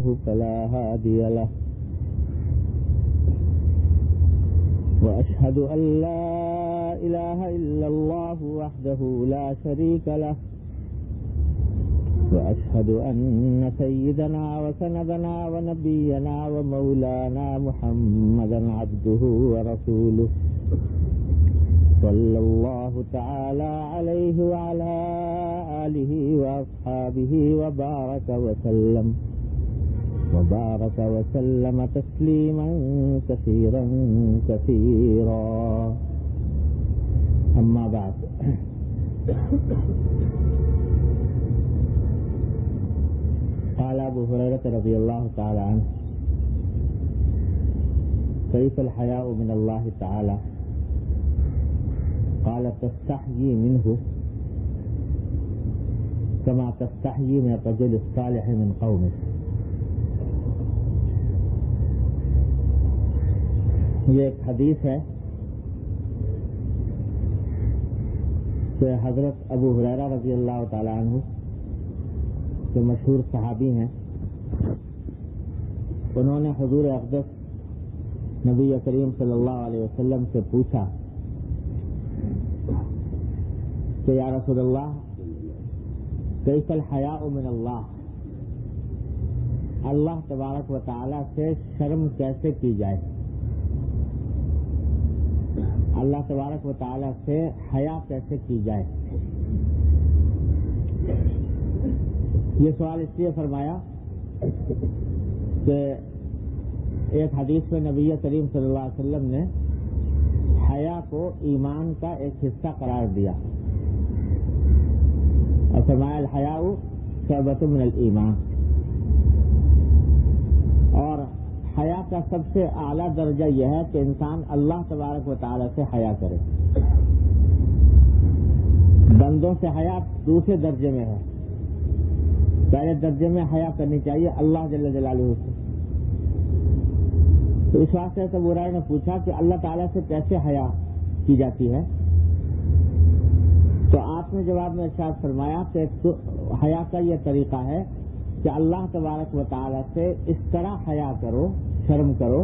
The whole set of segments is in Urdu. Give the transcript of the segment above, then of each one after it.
يضلله فلا هادي له وأشهد أن لا إله إلا الله وحده لا شريك له وأشهد أن سيدنا وسندنا ونبينا ومولانا محمدا عبده ورسوله صلى الله تعالى عليه وعلى آله وأصحابه وبارك وسلم تسليما كثيرا كثيرا. أما بعد، قال أبو هريرة رضي الله تعالى عنه: كيف الحياء من الله تعالى؟ قال: تستحيي منه كما تستحيي من الرجل الصالح من قومه. یہ ایک حدیث ہے کہ حضرت ابو ہریرہ رضی اللہ تعالی عنہ جو مشہور صحابی ہیں، انہوں نے حضور اقدس نبی کریم صلی اللہ علیہ وسلم سے پوچھا کہ یا رسول اللہ، کیف الحیاء من اللہ؟ اللہ تبارک و تعالی سے شرم کیسے کی جائے؟ اللہ تبارک و تعالی سے حیا کیسے کی جائے؟ یہ سوال اس لیے فرمایا کہ ایک حدیث میں نبی کریم صلی اللہ علیہ وسلم نے حیا کو ایمان کا ایک حصہ قرار دیا اور فرمایا الحیاء شعبۃ من الایمان، اور حیا کا سب سے اعلیٰ درجہ یہ ہے کہ انسان اللہ تبارک و تعالی سے حیا کرے. بندوں سے حیا دوسرے درجے میں ہے، پہلے درجے میں حیا کرنی چاہیے اللہ جل جلالہ سے. تو اس واسطے سے ابو ہریرہ نے پوچھا کہ اللہ تعالیٰ سے کیسے حیا کی جاتی ہے؟ تو آپ نے جواب میں ارشاد فرمایا کہ حیا کا یہ طریقہ ہے کہ اللہ تبارک و تعالیٰ سے اس طرح حیا کرو، شرم کرو،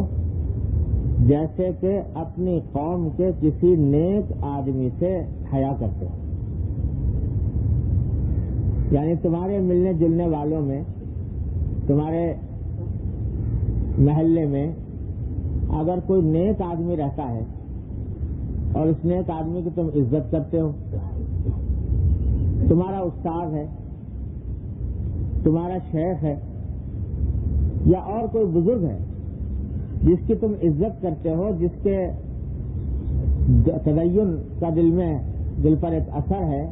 جیسے کہ اپنی قوم کے کسی نیک آدمی سے حیا کرتے ہو. یعنی تمہارے ملنے جلنے والوں میں، تمہارے محلے میں اگر کوئی نیک آدمی رہتا ہے اور اس نیک آدمی کی تم عزت کرتے ہو، تمہارا استاد ہے، تمہارا شیخ ہے، یا اور کوئی بزرگ ہے جس کی تم عزت کرتے ہو، جس کے تدین کا دل پر ایک اثر ہے،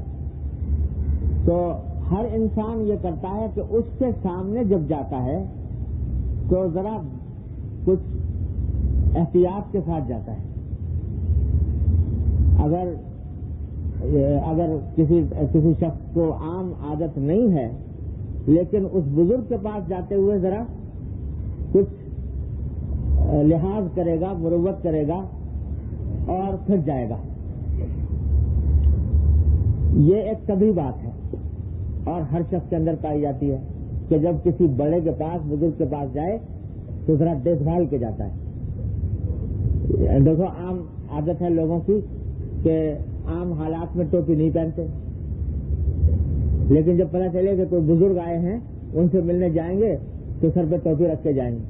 تو ہر انسان یہ کرتا ہے کہ اس کے سامنے جب جاتا ہے تو ذرا کچھ احتیاط کے ساتھ جاتا ہے. اگر کسی شخص کو عام عادت نہیں ہے، لیکن اس بزرگ کے پاس جاتے ہوئے ذرا کچھ لحاظ کرے گا، مروت کرے گا اور پھر جائے گا. یہ ایک طبیعی بات ہے اور ہر شخص کے اندر پائی جاتی ہے کہ جب کسی بڑے کے پاس، بزرگ کے پاس جائے تو ذرا دیکھ بھال کے جاتا ہے. دیکھو، عام عادت ہے لوگوں کی کہ عام حالات میں ٹوپی نہیں پہنتے، لیکن جب پتہ چلے کہ کوئی بزرگ آئے ہیں، ان سے ملنے جائیں گے تو سر پہ ٹوپی رکھ کے جائیں گے.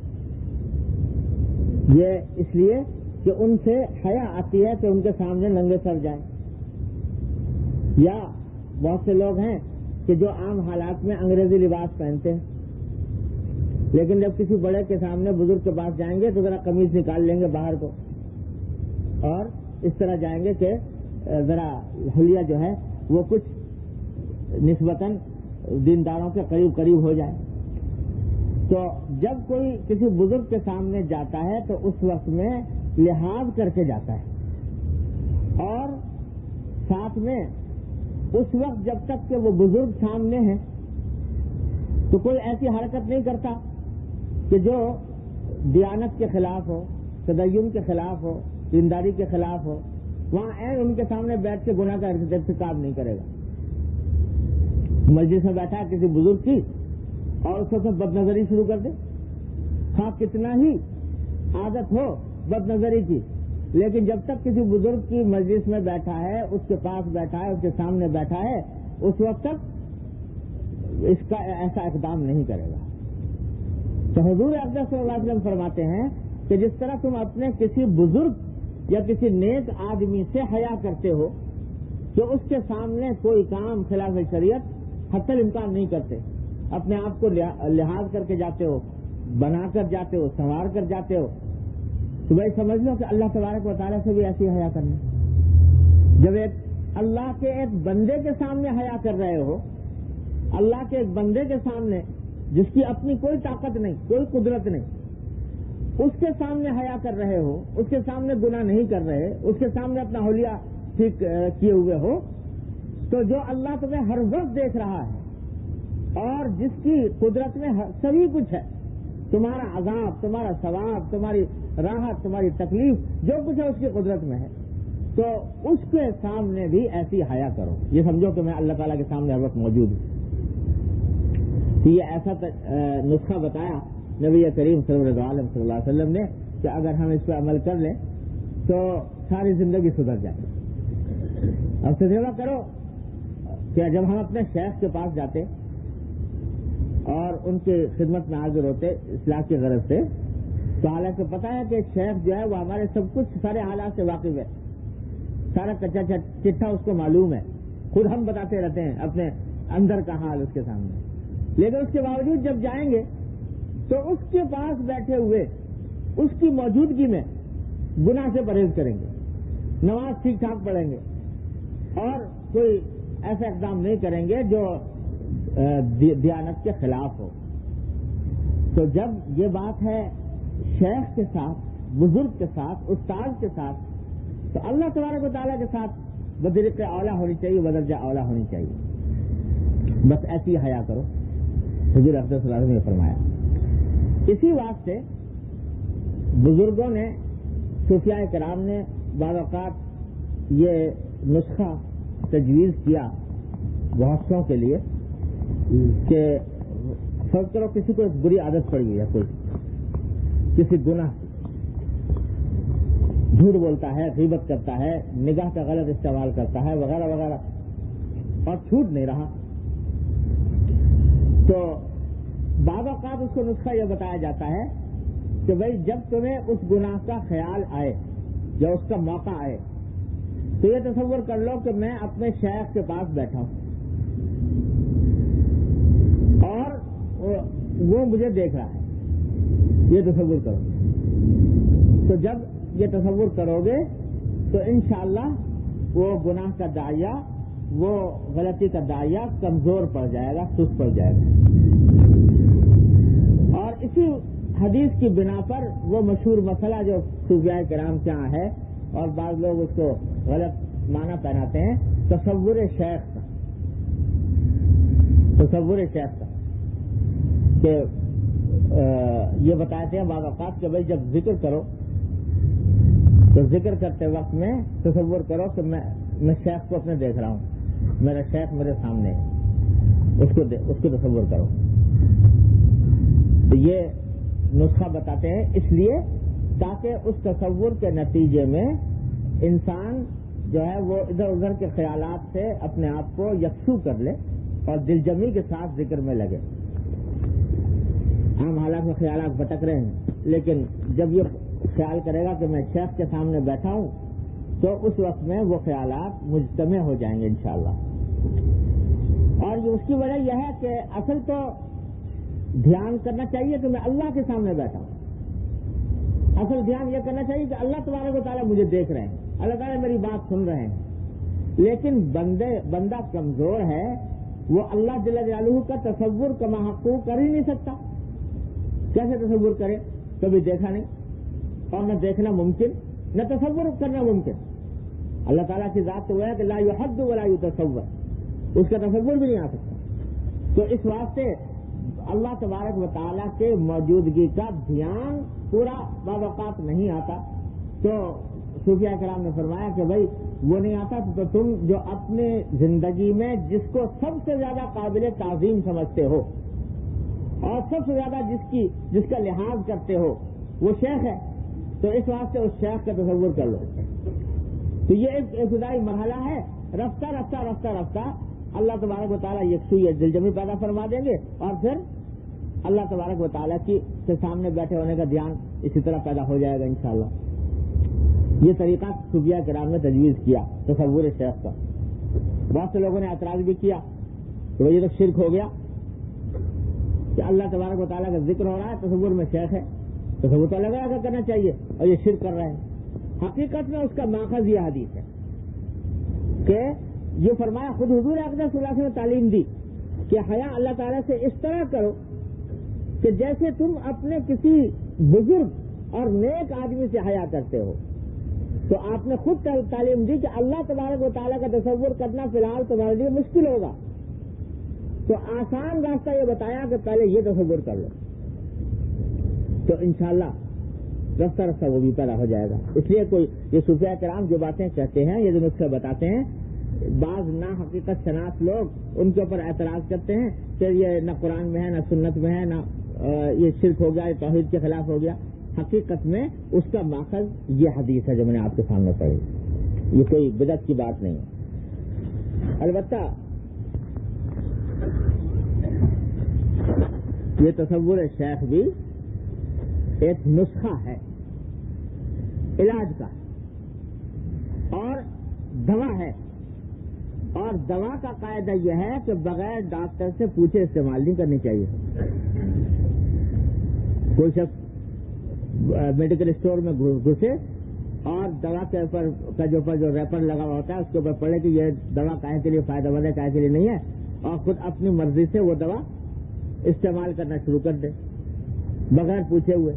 یہ اس لیے کہ ان سے حیا آتی ہے کہ ان کے سامنے ننگے سر جائیں. یا بہت سے لوگ ہیں کہ جو عام حالات میں انگریزی لباس پہنتے ہیں، لیکن جب کسی بڑے کے سامنے، بزرگ کے پاس جائیں گے تو ذرا قمیض نکال لیں گے باہر کو اور اس طرح جائیں گے کہ ذرا حلیہ جو ہے وہ کچھ نسبتاً دینداروں کے قریب قریب ہو جائے. تو جب کوئی کسی بزرگ کے سامنے جاتا ہے تو اس وقت میں لحاظ کر کے جاتا ہے، اور ساتھ میں اس وقت جب تک کہ وہ بزرگ سامنے ہیں تو کوئی ایسی حرکت نہیں کرتا کہ جو دیانت کے خلاف ہو، تدین کے خلاف ہو، دینداری کے خلاف ہو. وہاں ان کے سامنے بیٹھ کے گناہ کا ارتکاب نہیں کرے گا. مسجد میں بیٹھا کسی بزرگ کی اور اس وقت بد نظری شروع کر دے، ہاں کتنا ہی عادت ہو بد نظری کی، لیکن جب تک کسی بزرگ کی مجلس میں بیٹھا ہے، اس کے پاس بیٹھا ہے، اس کے سامنے بیٹھا ہے، اس وقت تک اس کا ایسا اقدام نہیں کرے گا۔ تو حضور اقدس صلی اللہ علیہ وسلم فرماتے ہیں کہ جس طرح تم اپنے کسی بزرگ یا کسی نیک آدمی سے حیا کرتے ہو کہ اس کے سامنے کوئی کام خلاف شریعت حتی الامکان نہیں کرتے، اپنے آپ کو لحاظ کر کے جاتے ہو، بنا کر جاتے ہو، سنوار کر جاتے ہو، تو بھائی سمجھ لو کہ اللہ تبارک و تعالیٰ سے بھی ایسی حیا کرنا۔ جب اللہ کے ایک بندے کے سامنے حیا کر رہے ہو، اللہ کے ایک بندے کے سامنے جس کی اپنی کوئی طاقت نہیں، کوئی قدرت نہیں، اس کے سامنے حیا کر رہے ہو، اس کے سامنے گناہ نہیں کر رہے، اس کے سامنے اپنا حلیہ ٹھیک کیے ہوئے ہو، تو جو اللہ تمہیں ہر وقت دیکھ رہا ہے اور جس کی قدرت میں سبھی کچھ ہے، تمہارا عذاب، تمہارا ثواب، تمہاری راحت، تمہاری تکلیف، جو کچھ ہے اس کی قدرت میں ہے، تو اس کے سامنے بھی ایسی حیا کرو۔ یہ سمجھو کہ میں اللہ تعالیٰ کے سامنے ہر وقت موجود ہوں۔ تو یہ ایسا نسخہ بتایا نبی کریم صلی اللہ علیہ وسلم نے کہ اگر ہم اس پہ عمل کر لیں تو ساری زندگی سدھر جائے۔ اب تجربہ کرو کہ جب ہم اپنے شیخ کے پاس جاتے اور ان کی خدمت میں حاضر ہوتے اصلاح کی غرض سے، تو حالانکہ پتا ہے کہ شیخ جو ہے وہ ہمارے سب کچھ سارے حالات سے واقف ہے، سارا کچا چٹھا اس کو معلوم ہے، خود ہم بتاتے رہتے ہیں اپنے اندر کا حال اس کے سامنے، لیکن اس کے باوجود جب جائیں گے تو اس کے پاس بیٹھے ہوئے اس کی موجودگی میں گناہ سے پرہیز کریں گے، نماز ٹھیک ٹھاک پڑھیں گے اور کوئی ایسا اقدام نہیں کریں گے جو دیانت کے خلاف ہو۔ تو جب یہ بات ہے شیخ کے ساتھ، بزرگ کے ساتھ، استاد کے ساتھ، تو اللہ تبارک و تعالیٰ کے ساتھ بدرجہ اولا ہونی چاہیے، بدرجہ اولا ہونی چاہیے۔ بس ایسی حیا کرو، حضور اقدس صلی اللہ علیہ وسلم نے فرمایا۔ اسی واسطے بزرگوں نے، صوفیاء کرام نے بعض اوقات یہ نسخہ تجویز کیا بہتوں کے لیے کہ فرض کرو کسی کو ایک بری عادت پڑ گئی ہے، کوئی کسی گناہ، جھوٹ بولتا ہے، غیبت کرتا ہے، نگاہ کا غلط استعمال کرتا ہے، وغیرہ وغیرہ، اور چھوٹ نہیں رہا، تو بعض اوقات اس کو نسخہ یہ بتایا جاتا ہے کہ بھائی جب تمہیں اس گناہ کا خیال آئے یا اس کا موقع آئے تو یہ تصور کر لو کہ میں اپنے شیخ کے پاس بیٹھا ہوں اور وہ مجھے دیکھ رہا ہے، یہ تصور کرو۔ تو جب یہ تصور کرو گے تو انشاءاللہ وہ گناہ کا داعیہ، وہ غلطی کا داعیہ کمزور پڑ جائے گا، سست پڑ جائے گا۔ اور اسی حدیث کی بنا پر وہ مشہور مسئلہ جو صوفیاء کرام کے یہاں ہے اور بعض لوگ اس کو غلط معنی پہناتے ہیں، تصور شیخ کا، تصور شیخ کا، کہ یہ بتاتے ہیں بعض اوقات کہ بھائی جب ذکر کرو تو ذکر کرتے وقت میں تصور کرو کہ میں شیخ کو اپنے دیکھ رہا ہوں، میرا شیخ میرے سامنے ہے، اس کو تصور کرو۔ تو یہ نسخہ بتاتے ہیں اس لیے تاکہ اس تصور کے نتیجے میں انسان جو ہے وہ ادھر ادھر کے خیالات سے اپنے آپ کو یکسو کر لے اور دل جمی کے ساتھ ذکر میں لگے۔ عام حالات میں خیالات بھٹک رہے ہیں، لیکن جب یہ خیال کرے گا کہ میں شیخ کے سامنے بیٹھا ہوں تو اس وقت میں وہ خیالات مجتمع ہو جائیں گے انشاءاللہ۔ اور اس کی وجہ یہ ہے کہ اصل تو دھیان کرنا چاہیے کہ میں اللہ کے سامنے بیٹھا ہوں، اصل دھیان یہ کرنا چاہیے کہ اللہ تبارک و تعالیٰ مجھے دیکھ رہے ہیں، اللہ تعالیٰ میری بات سن رہے ہیں، لیکن بندہ کمزور ہے، وہ اللہ جل جلالہ کا تصور کما حقوق کر ہی نہیں سکتا۔ کیسے تصور کرے؟ کبھی دیکھا نہیں، اور نہ دیکھنا ممکن، نہ تصور کرنا ممکن۔ اللہ تعالیٰ کی ذات تو وہ ہے کہ لا یحد ولا یتصور، اس کا تصور بھی نہیں آ سکتا۔ تو اس واسطے اللہ تبارک و تعالیٰ کے موجودگی کا دھیان پورا بعض اوقات نہیں آتا، تو صوفیاء کرام نے فرمایا کہ بھائی وہ نہیں آتا تو تم جو اپنے زندگی میں جس کو سب سے زیادہ قابل تعظیم سمجھتے ہو اور سب سے زیادہ جس کا لحاظ کرتے ہو وہ شیخ ہے، تو اس واسطے اس شیخ کا تصور کر لو۔ تو یہ ایک ابتدائی مرحلہ ہے، رفتہ رفتہ رفتہ رفتہ اللہ تبارک و تعالیٰ یکسوئی دلجمی پیدا فرما دیں گے، اور پھر اللہ تبارک و تعالیٰ کے سامنے بیٹھے ہونے کا دھیان اسی طرح پیدا ہو جائے گا انشاءاللہ۔ یہ طریقہ صوفیاء کرام نے تجویز کیا تصور شیخ کا۔ بہت سے لوگوں نے اعتراض بھی کیا کہ یہ تو شرک ہو گیا کہ اللہ تبارک و تعالیٰ کا ذکر ہو رہا ہے، تصور میں شیخ ہے، تصور تو الگ الگ کرنا چاہیے، اور یہ شرک کر رہے ہیں۔ حقیقت میں اس کا ماخذ یہ حدیث ہے کہ یہ فرمایا، خود حضور اقدس صلی اللہ علیہ وسلم نے تعلیم دی کہ حیا اللہ تعالیٰ سے اس طرح کرو کہ جیسے تم اپنے کسی بزرگ اور نیک آدمی سے حیا کرتے ہو۔ تو آپ نے خود تعلیم دی کہ اللہ تبارک و تعالیٰ کا تصور کرنا فی الحال تمہارے لیے مشکل ہوگا، تو آسان راستہ یہ بتایا کہ پہلے یہ تصور کر لو، تو انشاءاللہ رفتہ رفتہ وہ بھی پیدا ہو جائے گا۔ اس لیے کوئی یہ صوفیاء کرام جو باتیں کہتے ہیں، یہ جو نسخے بتاتے ہیں، بعض نا حقیقت شناس لوگ ان کے اوپر اعتراض کرتے ہیں کہ یہ نہ قرآن میں ہے، نہ سنت میں ہے، نہ یہ شرک ہو گیا، یہ توحید کے خلاف ہو گیا۔ حقیقت میں اس کا ماخذ یہ حدیث ہے جو میں نے آپ کے سامنے پڑھی، یہ کوئی بدعت کی بات نہیں ہے۔ البتہ یہ تصور شیخ بھی ایک نسخہ ہے علاج کا، اور دوا ہے، اور دوا کا قاعدہ یہ ہے کہ بغیر ڈاکٹر سے پوچھے استعمال نہیں کرنی چاہیے۔ کوئی شخص میڈیکل اسٹور میں گھسے اور دوا کے اوپر کا جو ریپر لگا ہوا ہوتا ہے اس کے اوپر پڑھے کہ یہ دوا کہیں کے لیے فائدہ مند ہے، کہیں کے لیے نہیں ہے، اور خود اپنی مرضی سے وہ دوا استعمال کرنا شروع کر دے بغیر پوچھے ہوئے،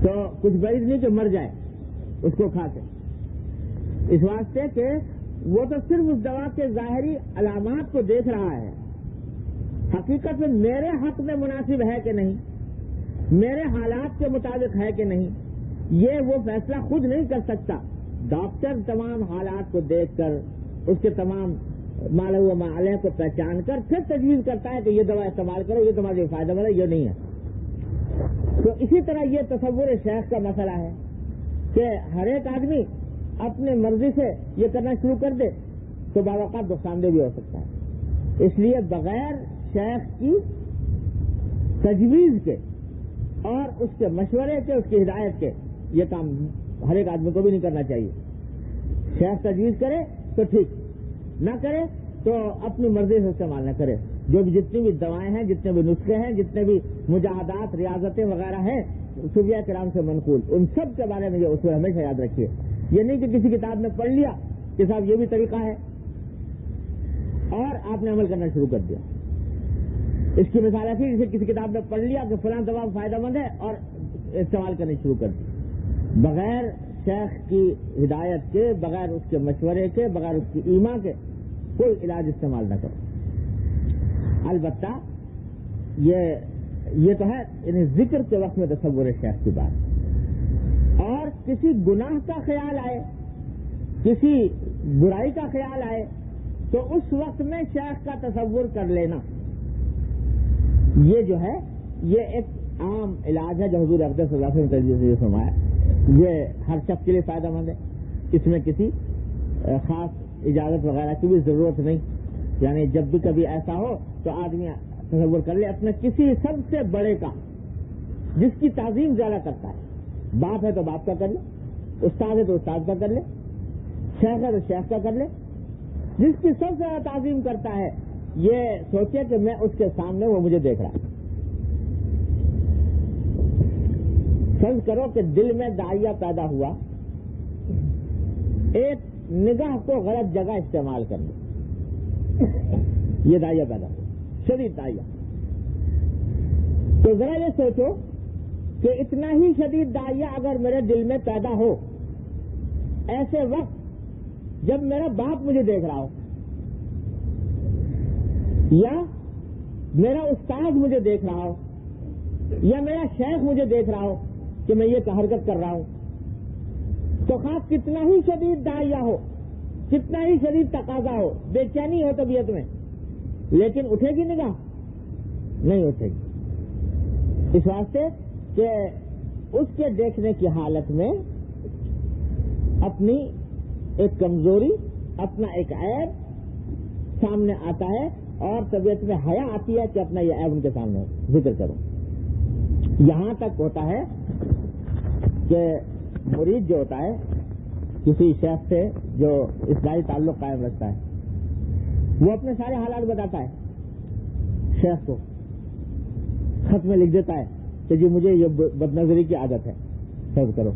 تو کچھ بعید نہیں کہ مر جائے اس کو کھا کے، اس واسطے کہ وہ تو صرف اس دوا کے ظاہری علامات کو دیکھ رہا ہے، حقیقت میں میرے حق میں مناسب ہے کہ نہیں، میرے حالات کے مطابق ہے کہ نہیں، یہ وہ فیصلہ خود نہیں کر سکتا۔ ڈاکٹر تمام حالات کو دیکھ کر اس کے تمام مالا ہوا معالے کو پہچان کر پھر تجویز کرتا ہے کہ یہ دوا استعمال کرو، یہ تمہارے لیے فائدہ مند ہے، یہ نہیں ہے۔ تو اسی طرح یہ تصور شیخ کا مسئلہ ہے کہ ہر ایک آدمی اپنے مرضی سے یہ کرنا شروع کر دے تو بعض اوقات نقصان دہ بھی ہو سکتا ہے۔ اس لیے بغیر شیخ کی تجویز کے اور اس کے مشورے کے، اس کی ہدایت کے، یہ کام ہر ایک آدمی کو بھی نہیں کرنا چاہیے۔ شیخ تجویز کرے تو ٹھیک، نہ کرے تو اپنی مرضی سے استعمال نہ کرے۔ جو بھی جتنی بھی دوائیں ہیں، جتنے بھی نسخے ہیں، جتنے بھی مجاہدات، ریاضتیں وغیرہ ہیں صوفیاء کرام سے منقول، ان سب کے بارے میں یہ اصول ہمیشہ یاد رکھیے۔ یہ نہیں کہ کسی کتاب میں پڑھ لیا کہ صاحب یہ بھی طریقہ ہے اور آپ نے عمل کرنا شروع کر دیا۔ اس کی مثال ایسی جسے کسی کتاب میں پڑھ لیا کہ فلاں دوا فائدہ مند ہے اور استعمال کرنے شروع کر دی، بغیر شیخ کی ہدایت کے، بغیر اس کے مشورے کے، بغیر اس کی ایما کے کوئی علاج استعمال نہ کرو۔ البتہ یہ تو ہے یعنی ذکر کے وقت میں تصور شیخ کی بات، اور کسی گناہ کا خیال آئے، کسی برائی کا خیال آئے تو اس وقت میں شیخ کا تصور کر لینا، یہ جو ہے یہ ایک عام علاج ہے جو حضور اقدس صلی اللہ علیہ وسلم نے تجویز فرمایا۔ یہ ہر شخص کے لیے فائدہ مند ہے، اس میں کسی خاص اجازت وغیرہ کی بھی ضرورت نہیں، یعنی جب بھی کبھی ایسا ہو تو آدمی تصور کر لے اپنے کسی سب سے بڑے کا جس کی تعظیم زیادہ کرتا ہے، باپ ہے تو باپ کا کر لے، استاد ہے تو استاد کا کر لے، شیخ ہے تو شیخ کا کر لے، جس کی سب سے زیادہ تعظیم کرتا ہے یہ سوچے کہ میں اس کے سامنے، وہ مجھے دیکھ رہا ہے۔ فرض کرو کہ دل میں داعیہ پیدا ہوا، ایک نگاہ کو غلط جگہ استعمال کر لیا، یہ داعیہ پیدا ہوا، شدید داعیہ، تو ذرا یہ سوچو کہ اتنا ہی شدید داعیہ اگر میرے دل میں پیدا ہو ایسے وقت جب میرا باپ مجھے دیکھ رہا ہو یا میرا استاد مجھے دیکھ رہا ہو یا میرا شیخ مجھے دیکھ رہا ہو کہ میں یہ حرکت کر رہا ہوں، تو خاص کتنا ہی شدید داعیہ ہو، کتنا ہی شدید تقاضا ہو، بے چینی ہو طبیعت میں، لیکن اٹھے گی نگاہ؟ نہیں اٹھے گی، اس واسطے کہ اس کے دیکھنے کی حالت میں اپنی ایک کمزوری، اپنا ایک عیب سامنے آتا ہے اور طبیعت میں حیا آتی ہے کہ اپنا یہ عیب ان کے سامنے ذکر کروں. یہاں تک ہوتا ہے کہ مرید جو ہوتا ہے کسی شیخ سے جو اصلاحی تعلق قائم رکھتا ہے، وہ اپنے سارے حالات بتاتا ہے شیخ کو، خط میں لکھ دیتا ہے کہ جی مجھے یہ بد نظری کی عادت ہے، سب کرو.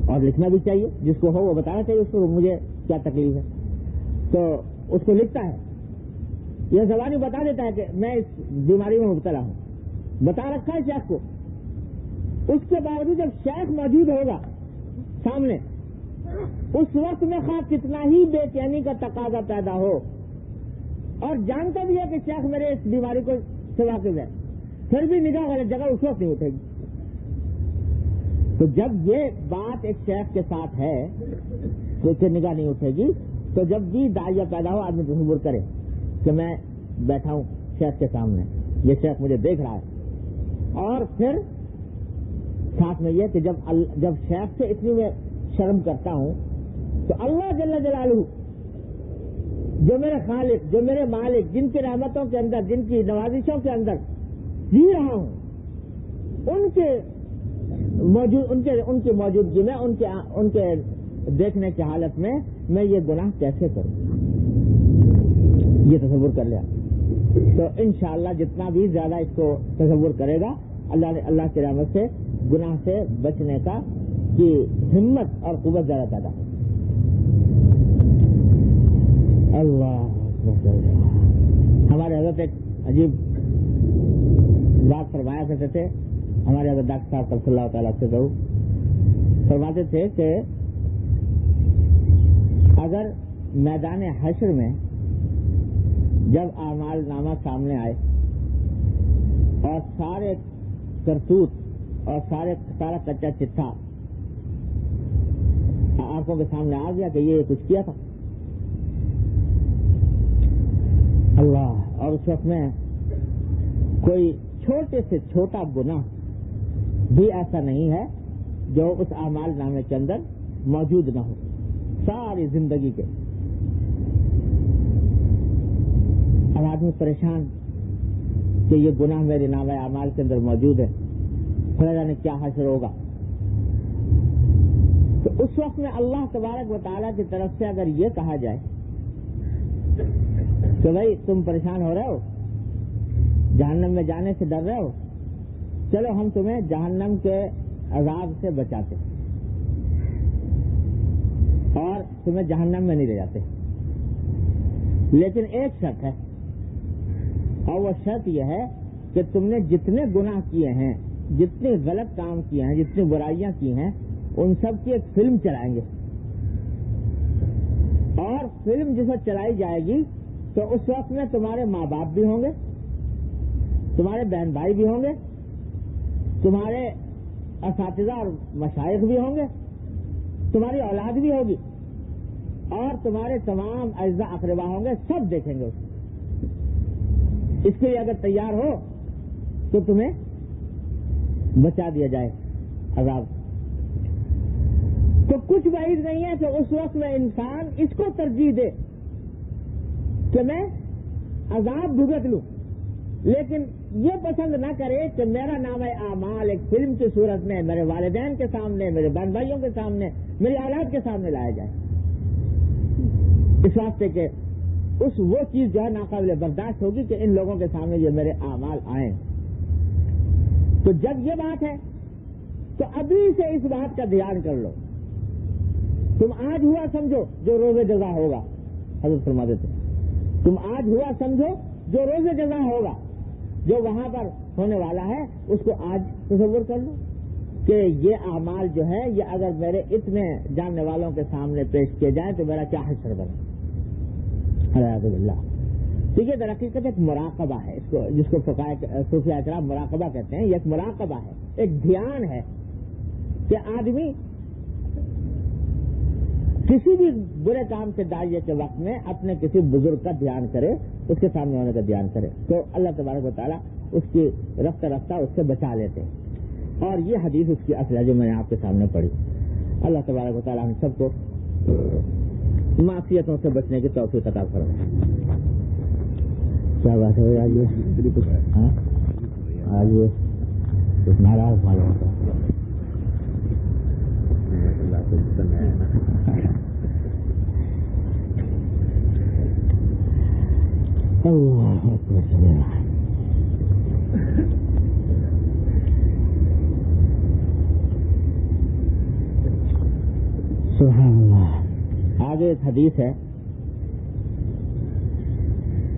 اور لکھنا بھی چاہیے، جس کو ہو وہ بتانا چاہیے اس کو مجھے کیا تکلیف ہے. تو اس کو لکھتا ہے، یہ زبانی بتا دیتا ہے کہ میں اس بیماری میں مبتلا ہوں، بتا رکھا ہے شیخ کو. اس کے باوجود جب شیخ موجود ہوگا سامنے، اس وقت میں خواہ کتنا ہی بے چینی کا تقاضا پیدا ہو، اور جانتا بھی ہے کہ شیخ میرے اس بیماری کو سے واقف ہے، پھر بھی نگاہ غلط جگہ اس وقت نہیں اٹھے گی. تو جب یہ بات ایک شیخ کے ساتھ ہے تو اسے نگاہ نہیں اٹھے گی. تو جب بھی داعیہ پیدا ہو آدمی تصور کرے کہ میں بیٹھا ہوں شیخ کے سامنے، یہ شیخ مجھے دیکھ رہا ہے. اور پھر ساتھ میں یہ کہ جب شیخ سے اتنی میں شرم کرتا ہوں تو اللہ جل جلالہ جو میرے خالق، جو میرے مالک، جن کی رحمتوں کے اندر، جن کی نوازشوں کے اندر جی رہا ہوں، ان کی موجودگی میں، ان کے دیکھنے کی حالت میں میں یہ گناہ کیسے کروں، یہ تصور کر لیا. تو انشاءاللہ جتنا بھی زیادہ اس کو تصور کرے گا، اللہ کی رحمت سے گناہ سے بچنے کی ہمت اور قوت زیادہ پیدا. اللہ ہمارے حضرت ایک عجیب بات فرمایا کرتے تھے. ہمارے حضرت ڈاکٹر صاحب صلی اللہ تعالیٰ سے فرماتے تھے کہ اگر میدان حشر میں جب اعمال نامہ سامنے آئے اور سارے کرتوت اور سارا کچا چٹھا آنکھوں کے سامنے آ گیا کہ یہ کچھ کیا تھا اللہ، اور اس وقت میں کوئی چھوٹے سے چھوٹا گناہ بھی ایسا نہیں ہے جو اس اعمال نامے کے اندر موجود نہ ہو ساری زندگی کے. اب آدمی پریشان کہ یہ گناہ میرے نامہ اعمال کے اندر موجود ہے، خدا جانے کیا حشر ہوگا. تو اس وقت میں اللہ تبارک و تعالیٰ کی طرف سے اگر یہ کہا جائے کہ بھائی تم پریشان ہو رہے ہو، جہنم میں جانے سے ڈر رہے ہو، چلو ہم تمہیں جہنم کے عذاب سے بچاتے اور تمہیں جہنم میں نہیں لے جاتے، لیکن ایک شرط ہے، اور وہ شرط یہ ہے کہ تم نے جتنے گناہ کیے ہیں، جتنے غلط کام کیے ہیں، جتنی برائیاں کی ہیں، ان سب کی ایک فلم چلائیں گے. اور فلم جسے چلائی جائے گی تو اس وقت میں تمہارے ماں باپ بھی ہوں گے، تمہارے بہن بھائی بھی ہوں گے، تمہارے اساتذہ اور مشائخ بھی ہوں گے، تمہاری اولاد بھی ہوگی، اور تمہارے تمام اعزاء اقربا ہوں گے، سب دیکھیں گے. اس کے لیے اگر تیار ہو تو تمہیں بچا دیا جائے عذاب. تو کچھ بعید نہیں ہے کہ اس وقت میں انسان اس کو ترجیح دے کہ میں عذاب بھگت لوں، لیکن یہ پسند نہ کرے کہ میرا نام اعمال ایک فلم کی صورت میں میرے والدین کے سامنے، میرے بہن بھائیوں کے سامنے، میری اولاد کے سامنے لایا جائے. اس واسطے کہ وہ چیز جو ہے ناقابل برداشت ہوگی کہ ان لوگوں کے سامنے یہ میرے اعمال آئیں. تو جب یہ بات ہے تو ابھی سے اس بات کا دھیان کر لو. تم آج ہوا سمجھو جو روز جزا ہوگا، حضرت فرماتے تھے تم آج ہوا سمجھو جو روز جزا ہوگا، جو وہاں پر ہونے والا ہے اس کو آج تصور کر لو کہ یہ اعمال جو ہے یہ اگر میرے اتنے جاننے والوں کے سامنے پیش کیے جائیں تو میرا کیا حشر بنے. الحمد للہ. ٹھیک ہے، در حقیقت ایک مراقبہ ہے، اس کو جس کو صوفیہ اکرام مراقبہ کہتے ہیں. یہ ایک مراقبہ ہے، ایک دھیان ہے کہ آدمی کسی بھی برے کام سے داعیے کے وقت میں اپنے کسی بزرگ کا دھیان کرے، اس کے سامنے ہونے کا دھیان کرے، تو اللہ تبارک و تعالیٰ اس کی رفتہ رفتہ اس سے بچا لیتے ہیں۔ اور یہ حدیث اس کی اصل ہے جو میں نے آپ کے سامنے پڑھی۔ اللہ تبارک و تعالیٰ ہم سب کو معصیتوں سے بچنے کی توفیق عطا فرمائے۔ کیا بات ہے آج یہ ناراض معلوم ہوتا ہے۔ سبحان اللہ۔ آگے ایک حدیث ہے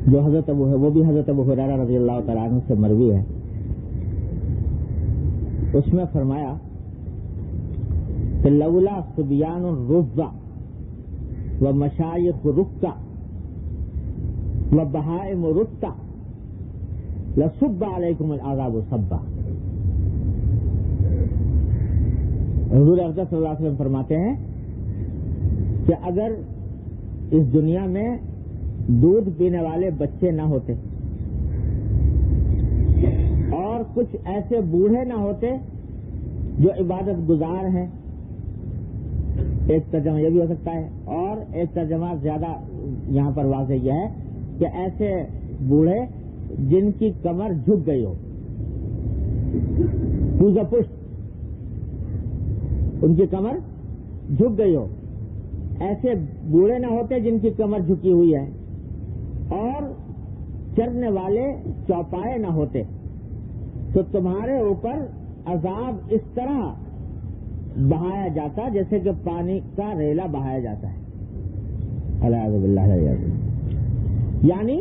جو وہ بھی حضرت ابو ہریرہ رضی اللہ تعالیٰ عنہ سے مروی ہے۔ اس میں فرمایا کہ لولا صبیان الرضع و مشایخ رکع و بہائم رکع لصب علیکم العذاب صبا۔ حضور اقدس صلی اللہ علیہ وسلم فرماتے ہیں کہ اگر اس دنیا میں دودھ پینے والے بچے نہ ہوتے اور کچھ ایسے بوڑھے نہ ہوتے جو عبادت گزار ہیں، ایک ترجمہ یہ بھی ہو سکتا ہے، اور ایک ترجمہ زیادہ یہاں پر واضح یہ ہے کہ ایسے بوڑھے جن کی کمر جھک گئی ہو، پوزا پشت ان کی کمر جھک گئی ہو، ایسے بوڑھے نہ ہوتے جن کی کمر جھکی ہوئی ہے، اور چرنے والے چوپائے نہ ہوتے، تو تمہارے اوپر عذاب اس طرح بہایا جاتا جیسے کہ پانی کا ریلا بہایا جاتا ہے۔ اعوذ باللہ۔ یعنی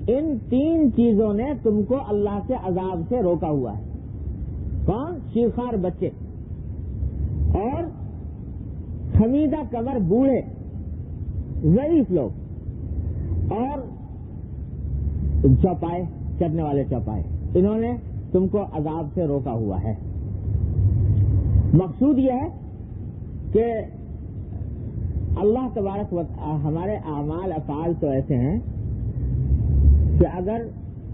ان تین چیزوں نے تم کو اللہ کے عذاب سے روکا ہوا ہے۔ کون؟ شیخار بچے اور خمیدہ کمر بوڑھے ضعیف لوگ اور چوپائے، چرنے والے چوپائے، انہوں نے تم کو عذاب سے روکا ہوا ہے۔ مقصود یہ ہے کہ اللہ تبارک ہمارے اعمال افعال تو ایسے ہیں کہ اگر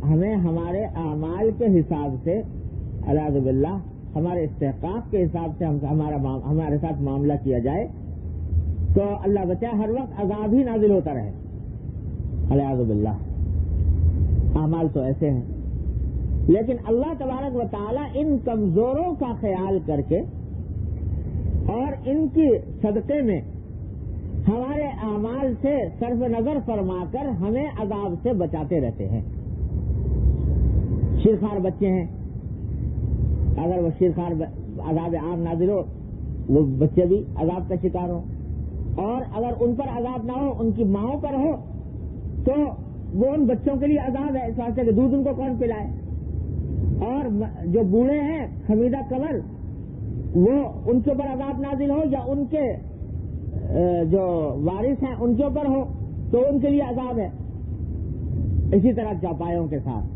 ہمیں ہمارے اعمال کے حساب سے اعوذ باللہ ہمارے استحقاق کے حساب سے ہمارے ساتھ معاملہ کیا جائے تو اللہ بچائے ہر وقت عذاب ہی نازل ہوتا رہے۔ اعوذ باللہ۔ اعمال تو ایسے ہیں، لیکن اللہ تبارک و تعالیٰ ان کمزوروں کا خیال کر کے اور ان کی صدقے میں ہمارے اعمال سے صرف نظر فرما کر ہمیں عذاب سے بچاتے رہتے ہیں۔ شیرخوار بچے ہیں، اگر وہ شیرخوار عذاب عام نازل ہو وہ بچے بھی عذاب کا شکار ہو، اور اگر ان پر عذاب نہ ہو ان کی ماؤں پر ہو تو وہ ان بچوں کے لیے عذاب ہے، اس واسطے کہ دودھ ان کو کون پلائے۔ اور جو بوڑھے ہیں خمیدہ کمر، وہ ان کے اوپر عذاب نازل ہو یا ان کے جو وارث ہیں ان کے اوپر ہو تو ان کے لیے عذاب ہے۔ اسی طرح چوپایوں کے ساتھ،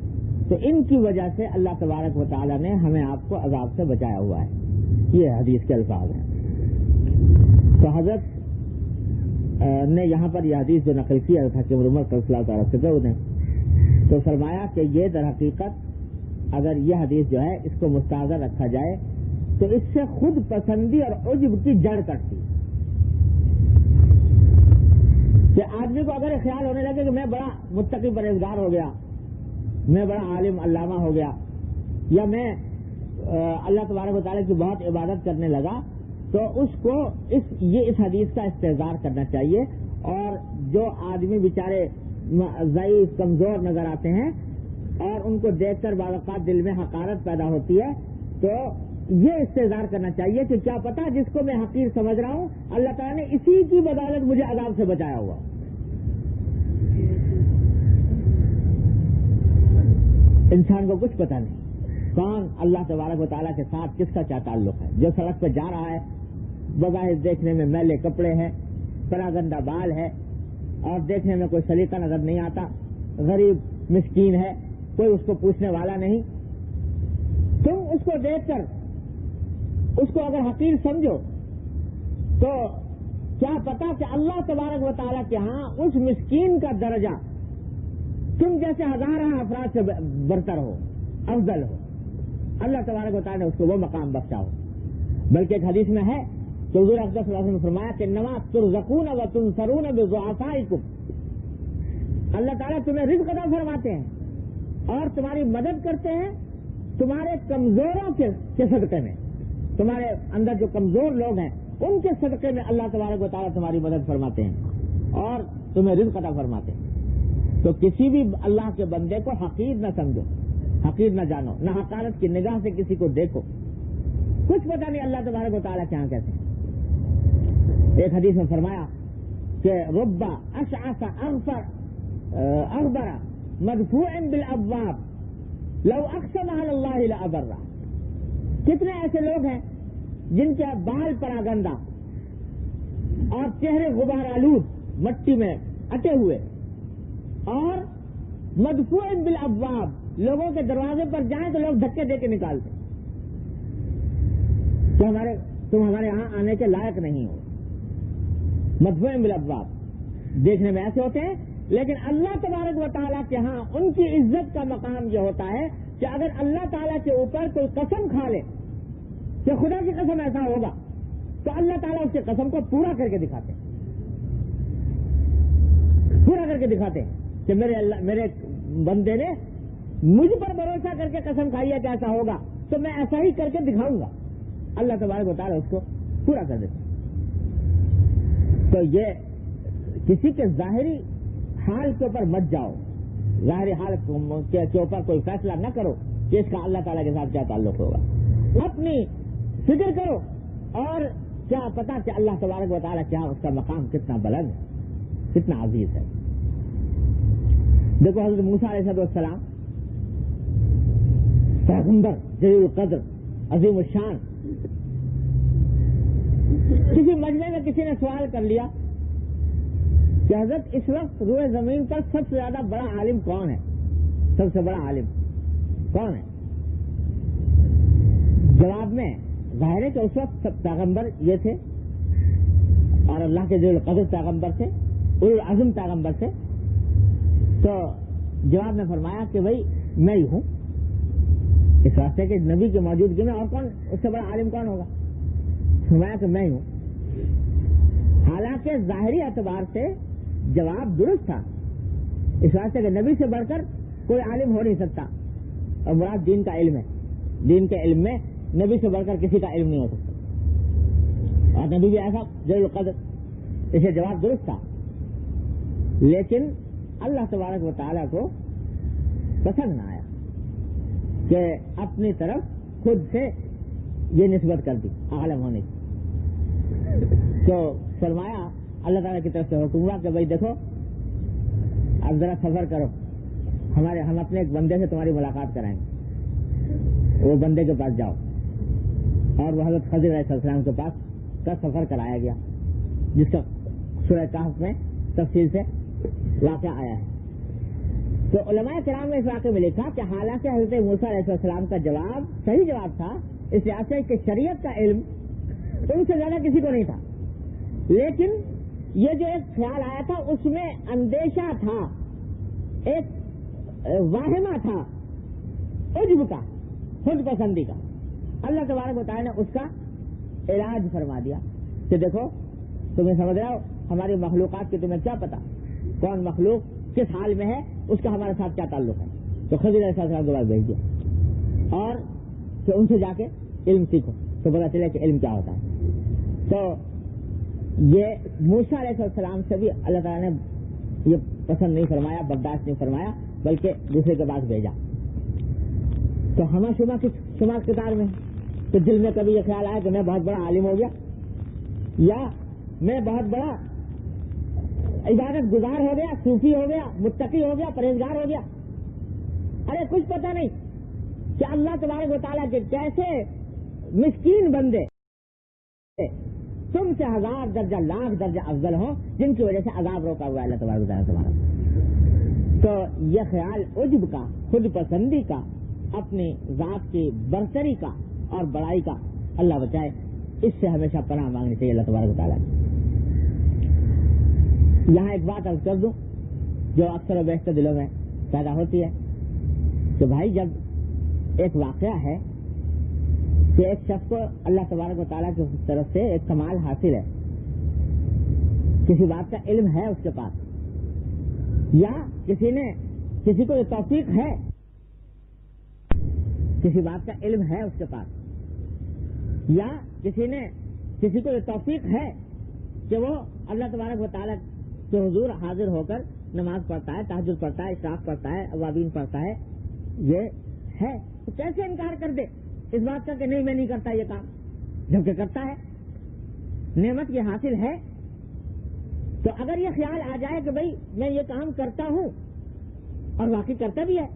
تو ان کی وجہ سے اللہ تبارک و تعالیٰ نے ہمیں آپ کو عذاب سے بچایا ہوا ہے۔ یہ حدیث کے الفاظ ہیں۔ تو حضرت نے یہاں پر یہ حدیث جو نقل کیا تھا کہ عمر صلی اللہ تعالیٰ سے انہیں تو فرمایا کہ یہ در حقیقت اگر یہ حدیث جو ہے اس کو مستحضر رکھا جائے تو اس سے خود پسندی اور عجب کی جڑ کٹتی کہ آدمی کو اگر خیال ہونے لگے کہ میں بڑا متقی پرہیزگار ہو گیا، میں بڑا عالم علامہ ہو گیا، یا میں اللہ تبارک و تعالیٰ کی بہت عبادت کرنے لگا، تو اس کو اس حدیث کا استحضار کرنا چاہیے۔ اور جو آدمی بیچارے ضعیف کمزور نظر آتے ہیں اور ان کو دیکھ کر بعض اوقات دل میں حقارت پیدا ہوتی ہے، تو یہ استحضار کرنا چاہیے کہ کیا پتا جس کو میں حقیر سمجھ رہا ہوں اللہ تعالیٰ نے اسی کی بدولت مجھے عذاب سے بچایا ہوا۔ انسان کو کچھ پتا نہیں کون اللہ تبارک و تعالیٰ کے ساتھ کس کا کیا تعلق ہے۔ جو سڑک پہ جا رہا ہے بظاہر دیکھنے میں میلے کپڑے ہیں، پراگندہ بال ہے، اور دیکھنے میں کوئی سلیقہ نظر نہیں آتا، غریب مسکین ہے، کوئی اس کو پوچھنے والا نہیں، تم اس کو دیکھ کر اس کو اگر حقیر سمجھو تو کیا پتا کہ اللہ تبارک و تعالیٰ کے ہاں اس مسکین کا درجہ تم جیسے ہزارہ افراد سے برتر ہو، افضل ہو، اللہ تبارک و تعالیٰ نے اس کو وہ مقام بخشا ہو۔ بلکہ ایک حدیث میں ہے کہ حضور اقدس صلی اللہ علیہ وسلم نے فرمایا کہ انما ترزقون و تنصرون بضعفائکم، اللہ تعالیٰ تمہیں رزق عطا فرماتے ہیں اور تمہاری مدد کرتے ہیں تمہارے کمزوروں کے صدقے میں، تمہارے اندر جو کمزور لوگ ہیں ان کے صدقے میں اللہ تبارک و تعالیٰ تمہاری مدد فرماتے ہیں اور تمہیں رزق عطا فرماتے ہیں۔ تو کسی بھی اللہ کے بندے کو حقیر نہ سمجھو، حقیر نہ جانو، نہ حقارت کی نگاہ سے کسی کو دیکھو، کچھ پتہ نہیں اللہ تبارک و تعالیٰ کیا کہتے ہیں۔ ایک حدیث میں فرمایا کہ رب اشعث اغبر مدفوع بالابواب لو اقسم علی اللہ لابرہ، کتنے ایسے لوگ ہیں جن کے بال پراگندہ اور چہرے غبار آلود مٹی میں اٹے ہوئے اور مدفوع بالابواب، لوگوں کے دروازے پر جائیں تو لوگ دھکے دے کے نکالتے کہ تم ہمارے یہاں آنے کے لائق نہیں ہو، مدفوع بالابواب، دیکھنے میں ایسے ہوتے ہیں، لیکن اللہ تبارک و تعالیٰ کے ہاں ان کی عزت کا مقام یہ ہوتا ہے کہ اگر اللہ تعالیٰ کے اوپر کوئی قسم کھا لے کہ خدا کی قسم ایسا ہوگا تو اللہ تعالیٰ اس کی قسم کو پورا کر کے دکھاتے ہیں، پورا کر کے دکھاتے ہیں کہ میرے بندے نے مجھ پر بھروسہ کر کے قسم کھائی ہے کہ ایسا ہوگا تو میں ایسا ہی کر کے دکھاؤں گا، اللہ تبارک و تعالیٰ اس کو پورا کر دیتے ہیں۔ تو یہ کسی کے ظاہری حال کے اوپر مت جاؤ، ظاہری حال کے اوپر کوئی فیصلہ نہ کرو کہ اس کا اللہ تعالیٰ کے ساتھ کیا تعلق ہوگا، اپنی فکر کرو اور کیا پتا کہ اللہ تبارک و تعالیٰ کیا اس کا مقام کتنا بلند ہے، کتنا عزیز ہے۔ دیکھو حضرت موسیٰ علیہ السلام پیغمبر جلیل القدر عظیم الشان، کسی مجمع میں کسی نے سوال کر لیا کہ حضرت اس وقت روئے زمین پر سب سے زیادہ بڑا عالم کون ہے، سب سے بڑا عالم کون ہے؟ جواب میں ظاہر ہے کہ اس وقت سب پیغمبر یہ تھے اور اللہ کے جلیل القدر پیغمبر تھے، اولو العزم پیغمبر تھے، تو جواب میں فرمایا کہ بھائی میں ہی ہوں، اس واسطے کہ نبی کی موجودگی میں اور کون اس سے بڑا عالم کون ہوگا؟ فرمایا کہ میں ہی ہوں۔ حالانکہ ظاہری اعتبار سے جواب درست تھا، اس واسطے کہ نبی سے بڑھ کر کوئی عالم ہو نہیں سکتا، اور مراد دین کا علم ہے، دین کے علم میں نبی سے بڑھ کر کسی کا علم نہیں ہو سکتا، اور نبی بھی ایسا جلیل القدر، اسے جواب درست تھا، لیکن اللہ تبارک و تعالیٰ کو پسند نہ آیا کہ اپنی طرف خود سے یہ نسبت کر دی عالم ہونے کی، تو فرمایا اللہ تعالیٰ کی طرف سے حکم ہوا کہ بھائی دیکھو اب ذرا سفر کرو، ہم اپنے ایک بندے سے تمہاری ملاقات کرائیں گے، وہ بندے کے پاس جاؤ، اور وہ حضرت خضر علیہ السلام کے پاس کا سفر کرایا گیا، جس کا سورہ کہف میں تفصیل سے واقعہ آیا ہے۔ تو علماء کرام نے اس واقعے میں لکھا کہ حالانکہ حضرت موسیٰ علیہ السلام کا جواب صحیح جواب تھا، اس لحاظ سے کہ شریعت کا علم ان سے زیادہ کسی کو نہیں تھا، لیکن یہ جو ایک خیال آیا تھا اس میں اندیشہ تھا، ایک واہمہ تھا عجب کا، خود پسندی کا۔ اللہ تبارک و تعالیٰ نے اس کا علاج فرما دیا کہ دیکھو تمہیں سمجھ رہا ہو ہماری مخلوقات کی تمہیں کیا پتا کون مخلوق کس حال میں ہے، اس کا ہمارے ساتھ کیا تعلق ہے، تو خضر علیہ السلام کے بعد بھیج دیا اور کہ ان سے جا کے علم سیکھو تو پتا چلے کہ علم کیا ہوتا ہے۔ تو یہ موسیٰ علیہ السلام سے بھی اللہ تعالیٰ نے یہ پسند نہیں فرمایا، برداشت نہیں فرمایا، بلکہ دوسرے کے پاس بھیجا۔ تو ہمہ شمار کتار میں تو دل میں کبھی یہ خیال آیا کہ میں بہت بڑا عالم ہو گیا یا میں بہت بڑا عبادت گزار ہو گیا، صوفی ہو گیا، متقی ہو گیا، پرہیزگار ہو گیا۔ ارے کچھ پتہ نہیں کہ اللہ تبارک و تعالیٰ کے کیسے مسکین بندے تم سے 1000 درجہ لاکھ درجہ افضل ہوں، جن کی وجہ سے عذاب روکا ہوا ہے اللہ تبارک و تعالیٰ تمہارا۔ تو یہ خیال عجب کا، خود پسندی کا، اپنی ذات کی برتری کا اور بڑائی کا اللہ بچائے، اس سے ہمیشہ پناہ مانگنی چاہیے اللہ تبارک و تعالیٰ کی۔ یہاں ایک بات عرض کر دوں جو اکثر و بیشتر دلوں میں پیدا ہوتی ہے کہ بھائی جب ایک واقعہ ہے کہ ایک شخص کو اللہ تبارک و تعالیٰ کی طرف سے ایک کمال حاصل ہے، کسی بات کا علم ہے اس کے پاس، یا کسی کو یہ توفیق ہے، کسی بات کا علم ہے اس کے پاس، یا کسی کو یہ توفیق ہے کہ وہ اللہ تبارک و تعالیٰ کے حضور حاضر ہو کر نماز پڑھتا ہے، تہجد پڑھتا ہے، اشراق پڑھتا ہے، اوابین پڑھتا ہے، یہ ہے تو کیسے انکار کر دے اس بات کا کہ نہیں میں نہیں کرتا یہ کام، جبکہ کرتا ہے، نعمت یہ حاصل ہے۔ تو اگر یہ خیال آ جائے کہ بھئی میں یہ کام کرتا ہوں اور واقعی کرتا بھی ہے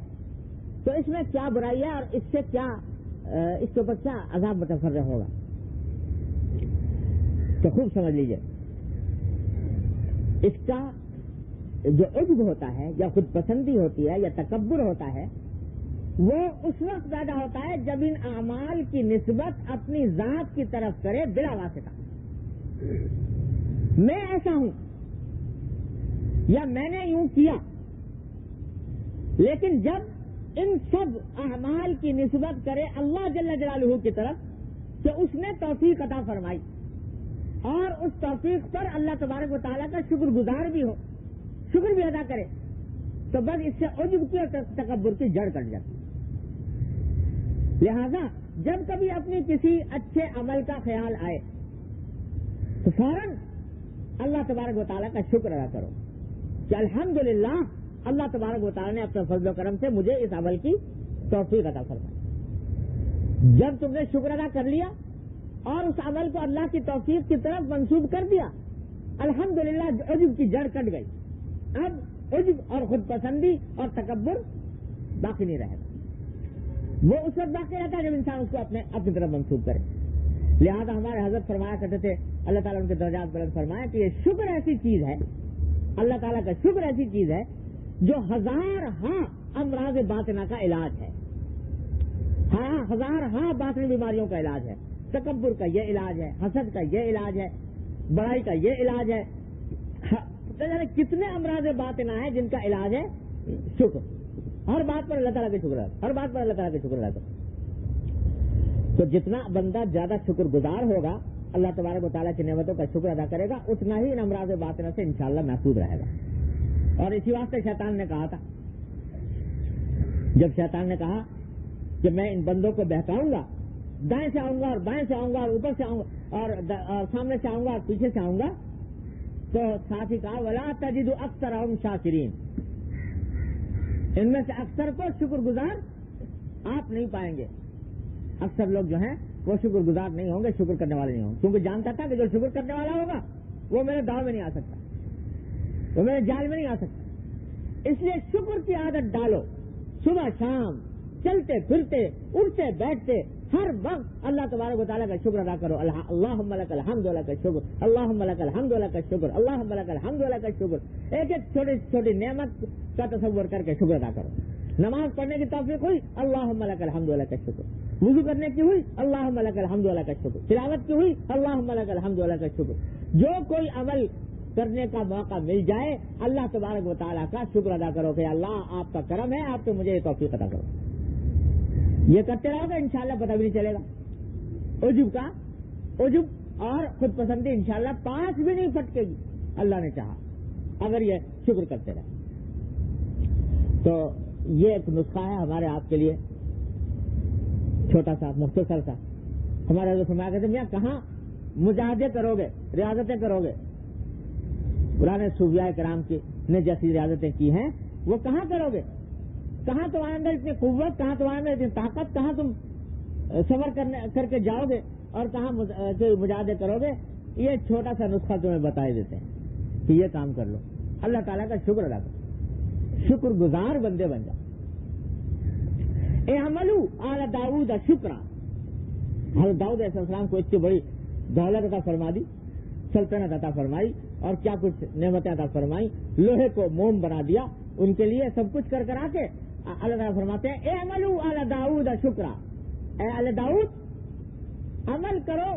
تو اس میں کیا برائی ہے اور اس سے کیا اس کے اوپر کیا عذاب متفرع ہوگا، تو خوب سمجھ لیجئے۔ اس کا جو عجب ہوتا ہے یا خود پسندی ہوتی ہے یا تکبر ہوتا ہے وہ اس وقت پیدا ہوتا ہے جب ان اعمال کی نسبت اپنی ذات کی طرف کرے بلا واسطہ، میں ایسا ہوں یا میں نے یوں کیا، لیکن جب ان سب اعمال کی نسبت کرے اللہ جل جلالہ کی طرف کہ اس نے توفیق عطا فرمائی اور اس توفیق پر اللہ تبارک و تعالیٰ کا شکر گزار بھی ہو، شکر بھی ادا کرے، تو بس اس سے عجب کی اور تکبر کی جڑ کٹ جاتی۔ لہذا جب کبھی اپنی کسی اچھے عمل کا خیال آئے تو فوراً اللہ تبارک و تعالیٰ کا شکر ادا کرو کہ الحمدللہ اللہ تبارک و تعالیٰ نے اپنے فضل و کرم سے مجھے اس عمل کی توفیق عطا فرمائی۔ جب تم نے شکر ادا کر لیا اور اس عمل کو اللہ کی توفیق کی طرف منسوب کر دیا، الحمدللہ عجب کی جڑ کٹ گئی، اب عجب اور خود پسندی اور تکبر باقی نہیں رہے گا، وہ اس وقت باقی رہتا ہے جب انسان اس کو اپنی طرف منسوب کرے۔ لہذا ہمارے حضرت فرمایا کرتے تھے، اللہ تعالیٰ ان کے درجات بلند فرمایا کہ یہ شکر ایسی چیز ہے، اللہ تعالیٰ کا شکر ایسی چیز ہے جو ہزار امراض باطنہ کا علاج ہے، ہزار باطنی بیماریوں کا علاج ہے، تکبر کا یہ علاج ہے، حسد کا یہ علاج ہے، بڑائی کا یہ علاج ہے، کتنے امراض باطنہ ہیں جن کا علاج ہے شکر۔ ہر بات پر اللہ تعالیٰ کے شکر ہے، ہر بات پر اللہ تعالیٰ کے شکر ہے۔ تو جتنا بندہ زیادہ شکر گزار ہوگا، اللہ تبارک و تعالیٰ کی نعمتوں کا شکر ادا کرے گا، اتنا ہی ان امراض باطنہ سے انشاءاللہ محفوظ رہے گا۔ اور اسی واسطے شیطان نے کہا تھا، جب شیطان نے کہا کہ میں ان بندوں کو بہکاؤں گا، دائیں سے آؤں گا اور بائیں سے آؤں گا اور اوپر سے آؤں گا اور سامنے سے آؤں گا اور پیچھے سے آؤں گا، تو ساتھ ہی کہا وَلَا تَجِدُ أَكْثَرَهُمْ شَاكِرِينَ، ان میں سے اکثر کو شکر گزار آپ نہیں پائیں گے۔ اکثر لوگ جو ہیں وہ شکر گزار نہیں ہوں گے، شکر کرنے والے نہیں ہوں گے، کیونکہ جانتا تھا کہ جو شکر کرنے والا ہوگا وہ میرے داؤ میں نہیں آ سکتا، وہ میرے جال میں نہیں آ سکتا۔ اس لیے شکر کی عادت ڈالو، صبح شام چلتے پھرتے اٹھتے بیٹھتے ہر وقت اللہ تبارک و تعالیٰ کا شکر ادا کرو۔ اللہم لک الحمد لک الشکر، اللہم لک الحمد لک الشکر، اللہم لک الحمد لک الشکر۔ ایک ایک چھوٹی چھوٹی نعمت کا تصور کر کے شکر ادا کرو۔ نماز پڑھنے کی توفیق ہوئی، اللہم لک الحمد لک الشکر۔ وضو کرنے کی ہوئی، اللہم لک الحمد لک الشکر۔ تلاوت کی ہوئی، اللہم لک الحمد لک الشکر۔ جو کوئی عمل کرنے کا موقع مل جائے اللہ تبارک و تعالیٰ کا شکر ادا کرو کہ اللہ آپ کا کرم ہے، آپ کو مجھے یہ توفیق عطا کرو۔ یہ کرتے رہو گے انشاءاللہ پتہ بھی نہیں چلے گا، عجب اور خود پسندی انشاءاللہ پانچ بھی نہیں پھٹکے گی، اللہ نے چاہا، اگر یہ شکر کرتے رہے۔ تو یہ ایک نسخہ ہے ہمارے آپ کے لیے، چھوٹا سا مختصر سا۔ ہمارے حضرت فرمایا کرتے میاں کہاں مجاہدے کرو گے، ریاضتیں کرو گے، پرانے صوفیاء کرام کی نے جیسی ریاضتیں کی ہیں وہ کہاں کرو گے؟ کہاں تمہارے اندر اتنی قوت، کہاں تمہارے اندر اتنی طاقت، کہاں تم صبر کر کے جاؤ گے اور کہاں مجاہدے کرو گے؟ یہ چھوٹا سا نسخہ تمہیں بتا دیتے ہیں کہ یہ کام کر لو، اللہ تعالیٰ کا شکر ادا کرو، شکر گزار بندے بن جاؤ۔ اعملوا آل داؤد شکرا، حضرت داؤد علیہ السلام کو اتنی بڑی دولت عطا فرما دی، سلطنت عطا فرمائی اور کیا کچھ نعمتیں عطا فرمائی، لوہے کو موم بنا دیا ان کے لیے، سب کچھ کر کے اللہ تعالیٰ فرماتے ہیں اعملوا آل داؤد شکرا، اے آل داؤد عمل کرو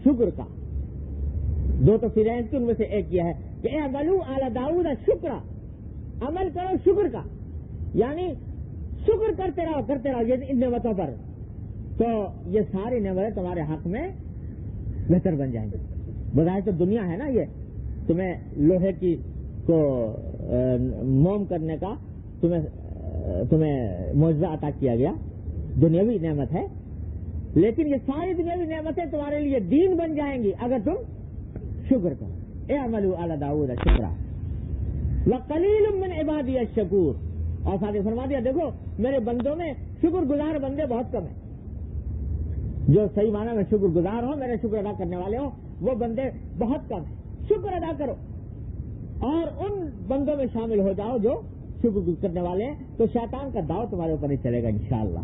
شکر کا۔ دو تو فرعون کی، ان میں سے ایک یہ ہے کہ اعملوا آل داؤد شکرا، عمل کرو شکر کا، یعنی شکر کرتے رہو یہ ان نعمتوں پر، تو یہ ساری نعمتیں تمہارے حق میں بہتر بن جائیں گے. بظاہر تو دنیا ہے نا، یہ تمہیں لوہے کی کو موم کرنے کا تمہیں معجزہ عطا کیا گیا، دنیاوی نعمت ہے، لیکن یہ ساری دنیاوی نعمتیں تمہارے لیے دین بن جائیں گی اگر تم شکر کرو. اعملوا آل داؤد شکرا وقلیل من عبادی الشکور. اور ساتھ ہی فرما دیا دیکھو میرے بندوں میں شکر گزار بندے بہت کم ہیں. جو صحیح معنی میں شکر گزار ہو، میرے شکر ادا کرنے والے ہوں، وہ بندے بہت کم ہیں. شکر ادا کرو اور ان بندوں میں شامل ہو جاؤ جو شکر کرنے والے ہیں، تو شیطان کا داؤ تمہارے اوپر نہیں چلے گا انشاءاللہ.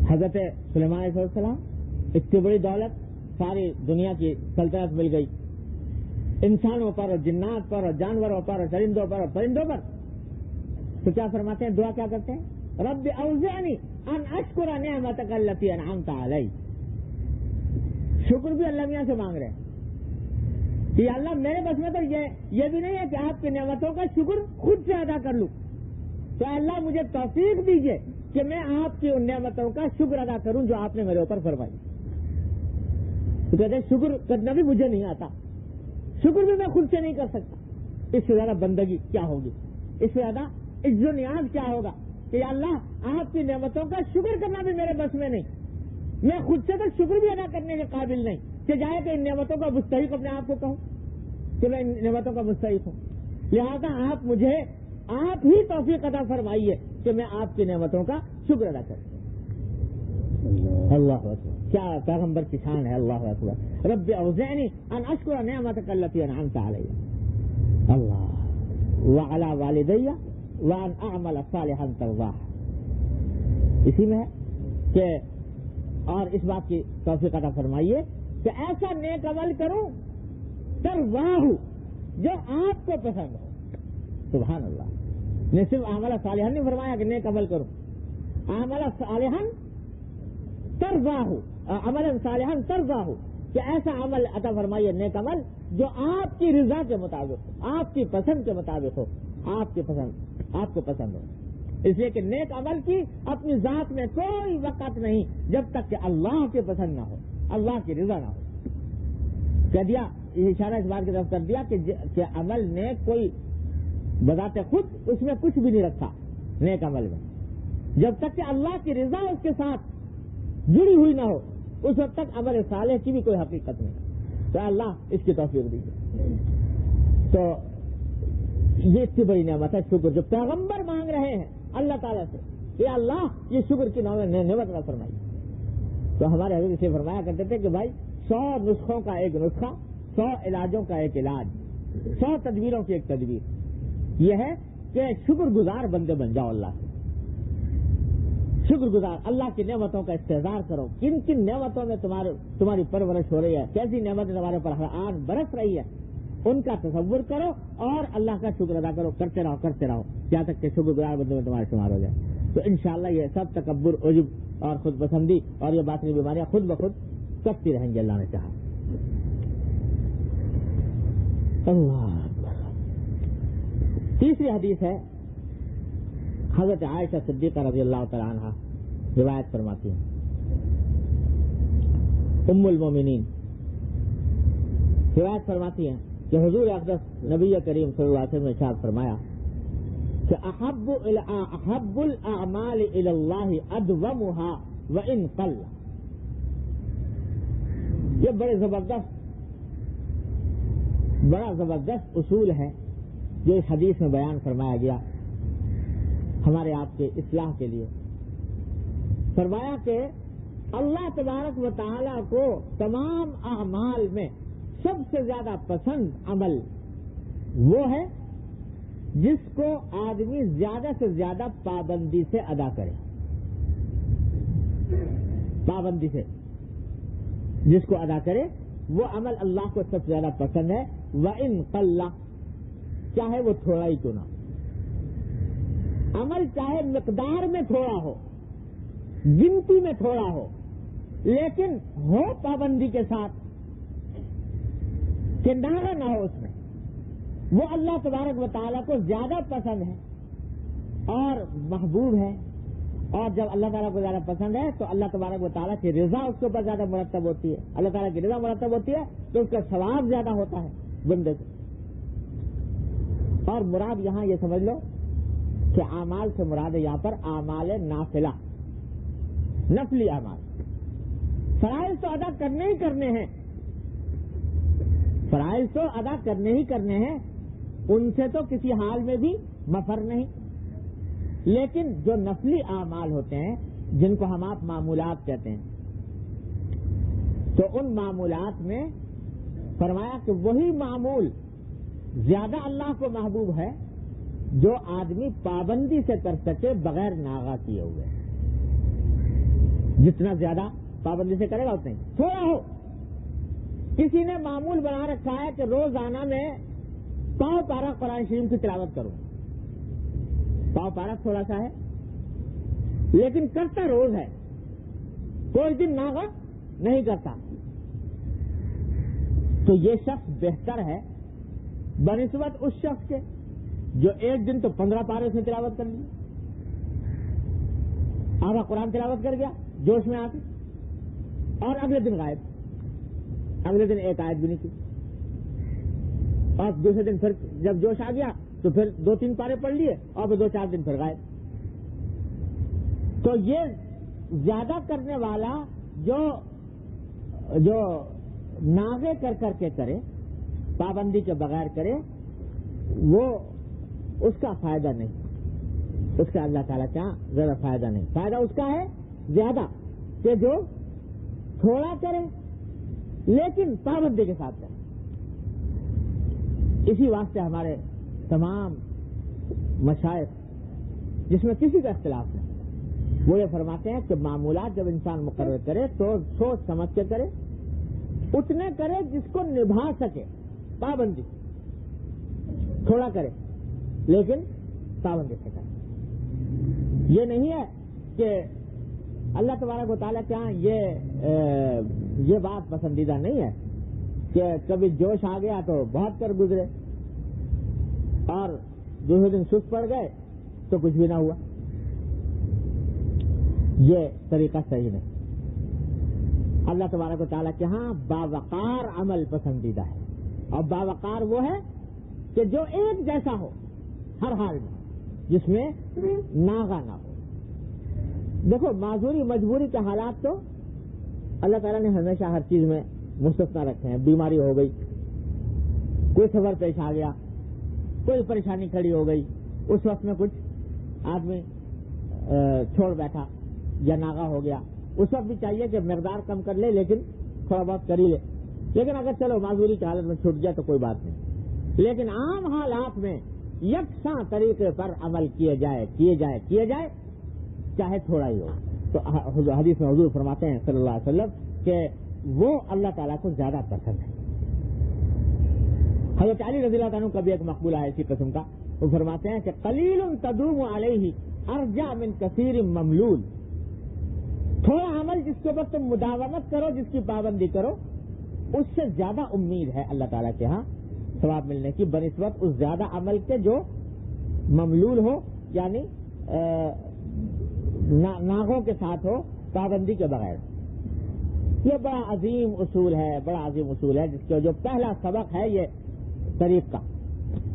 حضرت سلیمان علیہ السلام اتنی بڑی دولت، ساری دنیا کی سلطنت مل گئی، انسانوں پر اور جنات پر اور جانوروں پر اور چرندوں پر اور پرندوں پر، تو کیا فرماتے ہیں؟ دعا کیا کرتے ہیں؟ رب اوزعنی ان اشکر نعمتک التی انعمت علی. شکر بھی اللہ میاں سے مانگ رہے ہیں کہ اللہ میرے بس میں تو یہ بھی نہیں ہے کہ آپ کی نعمتوں کا شکر خود سے ادا کر لوں، تو اللہ مجھے توفیق دیجیے کہ میں آپ کی ان نعمتوں کا شکر ادا کروں جو آپ نے میرے اوپر فرمائی. تو کہتے ہیں شکر کرنا بھی مجھے نہیں آتا، شکر بھی میں خود سے نہیں کر سکتا. اس سے زیادہ بندگی کیا ہوگی، اس سے زیادہ عز و نیاز کیا ہوگا کہ اللہ آپ کی نعمتوں کا شکر کرنا بھی میرے بس میں نہیں، میں خود سے تو شکر بھی ادا کرنے کے قابل نہیں کہ جائے کہ ان نعمتوں کا مستحق اپنے آپ کو کہوں کہ میں ان نعمتوں کا مستحق ہوں. لہذا آپ مجھے آپ ہی توفیق عطا فرمائیے کہ میں آپ کی نعمتوں کا شکر ادا کروں. اللہ اکبر، کیا پیغمبر کی شان ہے. اللہ اکبر. رب اوزعنی ان اشکر نعمتک التی انعمت علی اللہ وعلی والدی وان اعمل صالحا ترضاہ. اسی میں ہے کہ اور اس بات کی توفیق عطا فرمائیے کہ ایسا نیک عمل کروں ترضاہ جو آپ کو پسند ہو. سبحان اللہ. نے صرف عمل صالحا نہیں فرمایا کہ نیک عمل کروں، عمل صالحا ترضاہ، عمل صالحا ترضاہ، کہ ایسا عمل عطا فرمائیے نیک عمل جو آپ کی رضا کے مطابق ہو، آپ کی پسند کے مطابق ہو، آپ کو پسند ہو. اس لیے کہ نیک عمل کی اپنی ذات میں کوئی وقت نہیں جب تک کہ اللہ کے پسند نہ ہو، اللہ کی رضا نہ ہو. کہہ دیا اشارہ اس بات کی طرف کر دیا کہ عمل نیک کوئی بذات خود اس میں کچھ بھی نہیں رکھا نیک عمل میں، جب تک کہ اللہ کی رضا اس کے ساتھ جڑی ہوئی نہ ہو اس وقت تک عمل صالح کی بھی کوئی حقیقت نہیں. تو اللہ اس کی توفیق دیجیے. تو یہ اتنی بڑی نعمت ہے شکر جو پیغمبر مانگ رہے ہیں اللہ تعالیٰ سے کہ اللہ یہ شکر کی نعمت نہ فرمائی. تو ہمارے حضرت سے فرمایا کرتے تھے کہ بھائی 100 نسخوں کا ایک نسخہ، 100 علاجوں کا ایک علاج، 100 تدبیروں کی ایک تدبیر یہ ہے کہ شکر گزار بندے بن جاؤ. اللہ سے شکر گزار، اللہ کی نعمتوں کا استحضار کرو. کن کن نعمتوں میں تمہاری پرورش ہو رہی ہے، کیسی نعمتیں تمہارے پر آن برس رہی ہے، ان کا تصور کرو اور اللہ کا شکر ادا کرو. کرتے رہو یہاں تک کہ شکر گزار بندوں میں تمہارے شمار ہو جائے. تو انشاءاللہ یہ سب تکبر، عجب اور خود پسندی اور یہ باطنی بیماریاں خود بخود کٹتی رہیں گی اللہ نے چاہا. اللہ. تیسری حدیث ہے حضرت عائشہ صدیقہ رضی اللہ تعالی عنہا روایت فرماتی ہیں، ام المومنین روایت فرماتی ہیں کہ حضور اقدس نبی کریم صلی اللہ علیہ وسلم نے ارشاد فرمایا کہ احب الاعمال الى اللہ ادومها وان قل. یہ بڑا زبردست اصول ہے جو اس حدیث میں بیان فرمایا گیا ہمارے آپ کے اصلاح کے لیے. فرمایا کہ اللہ تبارک و تعالی کو تمام اعمال میں سب سے زیادہ پسند عمل وہ ہے جس کو آدمی زیادہ سے زیادہ پابندی سے ادا کرے. پابندی سے جس کو ادا کرے وہ عمل اللہ کو سب سے زیادہ پسند ہے. وَإِن قَلَّ، چاہے وہ تھوڑا ہی کیوں نہ، عمل چاہے مقدار میں تھوڑا ہو، گنتی میں تھوڑا ہو، لیکن ہو پابندی کے ساتھ. کہ ناغہ نہ ہو اس میں، وہ اللہ تبارک و تعالیٰ کو زیادہ پسند ہے اور محبوب ہے. اور جب اللہ تعالیٰ کو زیادہ پسند ہے تو اللہ تبارک و تعالیٰ کی رضا اس کے اوپر زیادہ مرتب ہوتی ہے. اللہ تعالیٰ کی رضا مرتب ہوتی ہے تو اس کا ثواب زیادہ ہوتا ہے بندے کو. اور مراد یہاں یہ سمجھ لو کہ اعمال سے مراد ہے یہاں پر اعمال نافلہ، نفلی اعمال. فرائض تو ادا کرنے ہی کرنے ہیں، فرائض تو ادا کرنے ہی کرنے ہیں، ان سے تو کسی حال میں بھی مفر نہیں. لیکن جو نفلی اعمال ہوتے ہیں جن کو ہم آپ معمولات کہتے ہیں، تو ان معمولات میں فرمایا کہ وہی معمول زیادہ اللہ کو محبوب ہے جو آدمی پابندی سے کر سکے بغیر ناغہ کیے ہوئے. جتنا زیادہ پابندی سے کرے گا اتنا ہی. تھوڑا ہو، کسی نے معمول بنا رکھا ہے کہ روزانہ میں 100 پارہ قرآن شریف کی تلاوت کروں، 100 پارہ تھوڑا سا ہے لیکن کرتا روز ہے، کوئی دن ناغہ نہیں کرتا، تو یہ شخص بہتر ہے بنسبت اس شخص کے جو ایک دن تو 15 پارے سے تلاوت کر لی، آدھا قرآن تلاوت کر گیا جوش میں آ کے، اور اگلے دن غائب، اگلے دن ایک آیت بھی نہیں کی، اور دوسرے دن پھر جب جوش آ گیا تو پھر 2-3 پارے پڑھ لیے اور پھر 2-4 دن پھر غائب. تو یہ زیادہ کرنے والا جو ناغے کر کر کے کرے، پابندی کے بغیر کرے، وہ اس کا فائدہ نہیں، اس کا اللہ تعالیٰ کا ذرا فائدہ نہیں. فائدہ اس کا ہے زیادہ کہ جو تھوڑا کرے لیکن پابندی کے ساتھ کرے. اسی واسطے ہمارے تمام مشائخ، جس میں کسی کا اختلاف نہیں، وہ یہ فرماتے ہیں کہ معمولات جب انسان مقرر کرے تو سوچ سمجھ کے کرے، اتنے کرے جس کو نبھا سکے پابندی، تھوڑا کرے لیکن پابندی سے کرے. یہ نہیں ہے کہ اللہ تبارک و تعالیٰ کے ہاں یہ بات پسندیدہ نہیں ہے کہ کبھی جوش آ گیا تو بہت کر گزرے اور دوسرے دن سست پڑ گئے تو کچھ بھی نہ ہوا. یہ طریقہ صحیح نہیں. اللہ تبارک و تعالیٰ کے ہاں باوقار عمل پسندیدہ ہے، اور باوقار وہ ہے کہ جو ایک جیسا ہو ہر حال میں، جس میں ناغہ نہ ہو. دیکھو معذوری مجبوری کے حالات تو اللہ تعالیٰ نے ہمیشہ ہر چیز میں مستثنا رکھے ہیں. بیماری ہو گئی، کوئی سفر پیش آ گیا، کوئی پریشانی کھڑی ہو گئی، اس وقت میں کچھ آدمی چھوڑ بیٹھا یا ناغہ ہو گیا، اس وقت بھی چاہیے کہ مقدار کم کر لے لیکن تھوڑا بہت کر ہی لے. لیکن اگر چلو معذوری کی حالت میں چھوٹ جائے تو کوئی بات نہیں. لیکن عام حالات میں یکساں طریقے پر عمل کیے جائے چاہے تھوڑا ہی ہو. تو حدیث میں حضور فرماتے ہیں صلی اللہ علیہ وسلم کہ وہ اللہ تعالیٰ کو زیادہ پسند ہے. حضرت علی رضی اللہ عنہ کا بھی ایک مقبولہ ہے اسی قسم کا. وہ فرماتے ہیں کہ قلیل تدوم علیہ ارجع من کثیر مملول. تھوڑا عمل جس کے اوپر تم مداومت کرو، جس کی پابندی کرو، اس سے زیادہ امید ہے اللہ تعالیٰ کے ہاں ثواب ملنے کی بنسبت اس زیادہ عمل کے جو مملول ہو، یعنی ناغوں کے ساتھ ہو، پابندی کے بغیر. یہ بڑا عظیم اصول ہے جس کا جو پہلا سبق ہے یہ طریق کا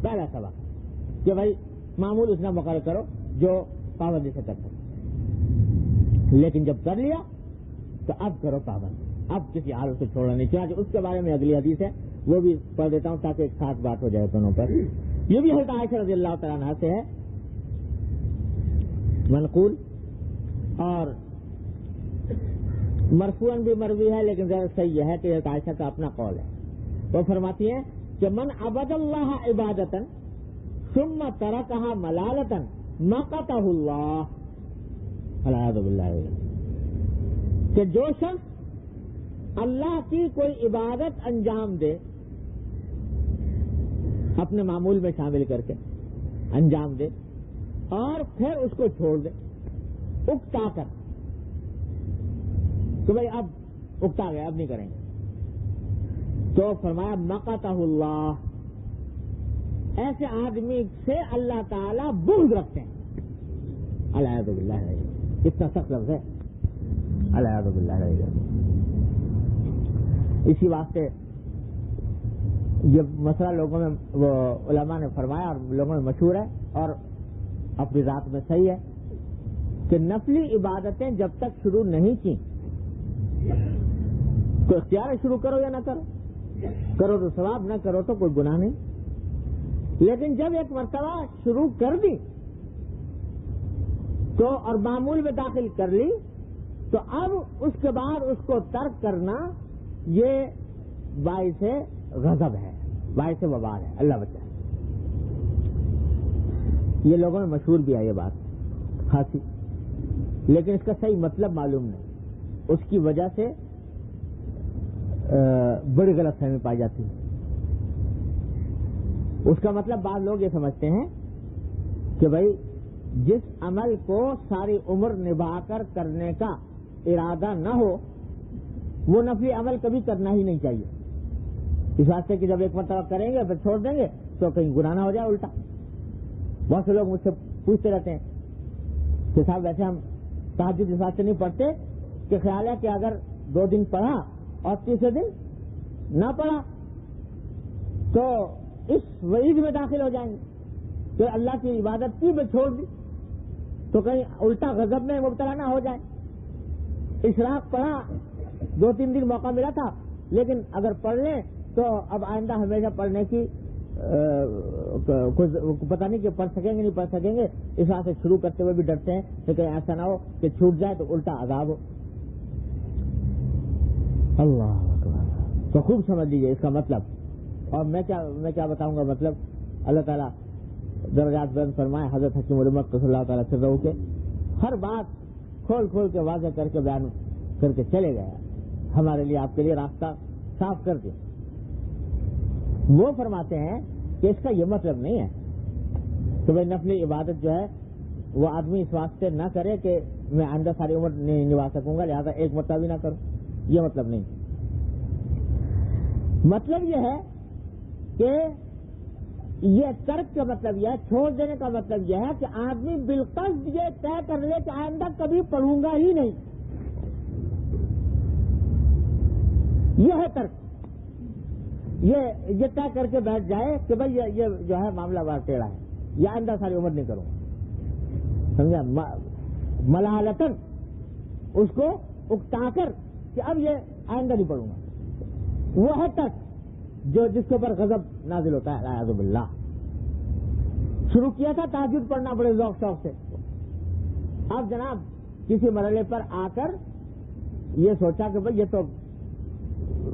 پہلا سبق کہ بھائی معمول اتنا مقرر کرو جو پابندی سے کر سکتے. لیکن جب کر لیا تو اب کرو پابندی، اب کسی حالت سے چھوڑنا نہیں چاہیے. اس کے بارے میں اگلی حدیث ہے وہ بھی پڑھ دیتا ہوں تاکہ ایک خاص بات ہو جائے دونوں پر. یہ بھی حضرت عائشہ رضی اللہ تعالیٰ عنہا سے ہے منقول، اور مرفوعاً بھی مروی ہے، لیکن ذرا صحیح یہ ہے کہ حضرت عائشہ کا اپنا قول ہے. وہ فرماتی ہیں کہ من عبد اللہ عبادتاً ثم ترکہا ملالتاً مقتہ اللہ. العیاذ باللہ. کہ جو شخص اللہ کی کوئی عبادت انجام دے، اپنے معمول میں شامل کر کے انجام دے، اور پھر اس کو چھوڑ دے اکتا کر کہ بھائی اب اکتا گیا، اب نہیں کریں گے، تو فرمایا مقتہ اللہ، ایسے آدمی سے اللہ تعالیٰ بغض رکھتے ہیں. الیاذ باللہ، اتنا سخت لفظ ہے، الیاذ باللہ. اسی واسطے یہ مسئلہ لوگوں میں وہ علماء نے فرمایا اور لوگوں میں مشہور ہے اور اپنی ذات میں صحیح ہے کہ نفلی عبادتیں جب تک شروع نہیں کی تو اختیار شروع کرو یا نہ کرو تو ثواب، نہ کرو تو کوئی گناہ نہیں. لیکن جب ایک مرتبہ شروع کر دی تو اور معمول میں داخل کر لی تو اب اس کے بعد اس کو ترک کرنا یہ باعث غضب ہے، باعث وبال ہے. اللہ بچائے. یہ لوگوں میں مشہور بھی ہے یہ بات خاصی، لیکن اس کا صحیح مطلب معلوم نہیں، اس کی وجہ سے بڑی غلط فہمی پائی جاتی ہے. اس کا مطلب بعض لوگ یہ سمجھتے ہیں کہ بھائی جس عمل کو ساری عمر نبھا کر کرنے کا ارادہ نہ ہو وہ نفلی عمل کبھی کرنا ہی نہیں چاہیے، اس واسطے کہ جب ایک مرتبہ کریں گے پھر چھوڑ دیں گے تو کہیں گناہ نہ ہو جائے الٹا. بہت سے لوگ مجھ سے پوچھتے رہتے ہیں کہ صاحب ویسے ہم تہجد اس واسطے نہیں پڑھتے کہ خیال ہے کہ اگر 2 دن پڑھا اور تیسرے دن نہ پڑھا تو اس وعید میں داخل ہو جائیں گے کہ اللہ کی عبادت کی میں چھوڑ دی تو کہیں الٹا غضب میں مبتلا نہ ہو جائے. اشراق پڑھا 2-3 دن موقع ملا تھا لیکن اگر پڑھ لیں تو اب آئندہ ہمیشہ پڑھنے کی پتہ نہیں کہ پڑھ سکیں گے نہیں پڑھ سکیں گے، اس واسطے شروع کرتے ہوئے بھی ڈرتے ہیں کہ کہیں ایسا نہ ہو کہ چھوٹ جائے تو الٹا عذاب ہو. اللہ اکبر. تو خوب سمجھ لیجیے اس کا مطلب. اور میں کیا بتاؤں گا مطلب. اللہ تعالیٰ درجات بلند فرمائے. حضرت حکیم الامت صلی اللہ تعالیٰ سر کے ہر بات کھول کے واضح کر کے بیان کر کے چلے گئے، ہمارے لیے آپ کے لیے راستہ صاف کر دیا. وہ فرماتے ہیں کہ اس کا یہ مطلب نہیں ہے کہ بھائی نفلی عبادت جو ہے وہ آدمی اس واسطے نہ کرے کہ میں آئندہ ساری عمر نہیں نبھا سکوں گا لہٰذا ایک مرتبہ بھی نہ کروں. یہ مطلب نہیں. مطلب یہ ہے کہ یہ ترک کا مطلب یہ ہے، چھوڑ دینے کا مطلب یہ ہے کہ آدمی بالقصد یہ طے کر لے کہ آئندہ کبھی پڑھوں گا ہی نہیں. یہ ہے ترک. یہ طے کر کے بیٹھ جائے کہ بھائی یہ جو ہے معاملہ بار ٹیڑھا ہے، یہ آئندہ ساری عمر نہیں کروں گا. سمجھا؟ ملالتن اس کو اکتا کر کہ اب یہ آئندہ نہیں پڑھوں گا. وہ ہے ترک جس کے اوپر غضب نازل ہوتا ہے. اعوذ باللہ. شروع کیا تھا تہجد پڑھنا بڑے ذوق شوق سے، اب جناب کسی مرحلے پر آ کر یہ سوچا کہ بھائی یہ تو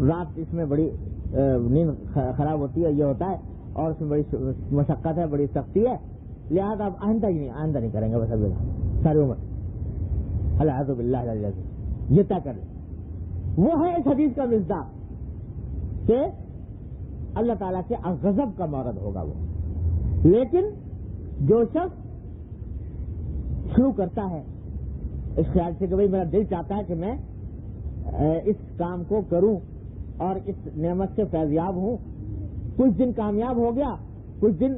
رات اس میں بڑی نیند خراب ہوتی ہے، یہ ہوتا ہے اور اس میں بڑی مشقت ہے، بڑی سختی ہے، لہٰذا اب آئندہ نہیں کریں گے بس اب ساری عمر. اعوذ باللہ. یہ طے کر لیں. وہ ہے اس حدیث کا مصداق کہ اللہ تعالیٰ کے غضب کا مورد ہوگا وہ. لیکن جو شخص شروع کرتا ہے اس خیال سے کہ بھائی میرا دل چاہتا ہے کہ میں اس کام کو کروں اور اس نعمت سے فیضیاب ہوں، کچھ دن کامیاب ہو گیا، کچھ دن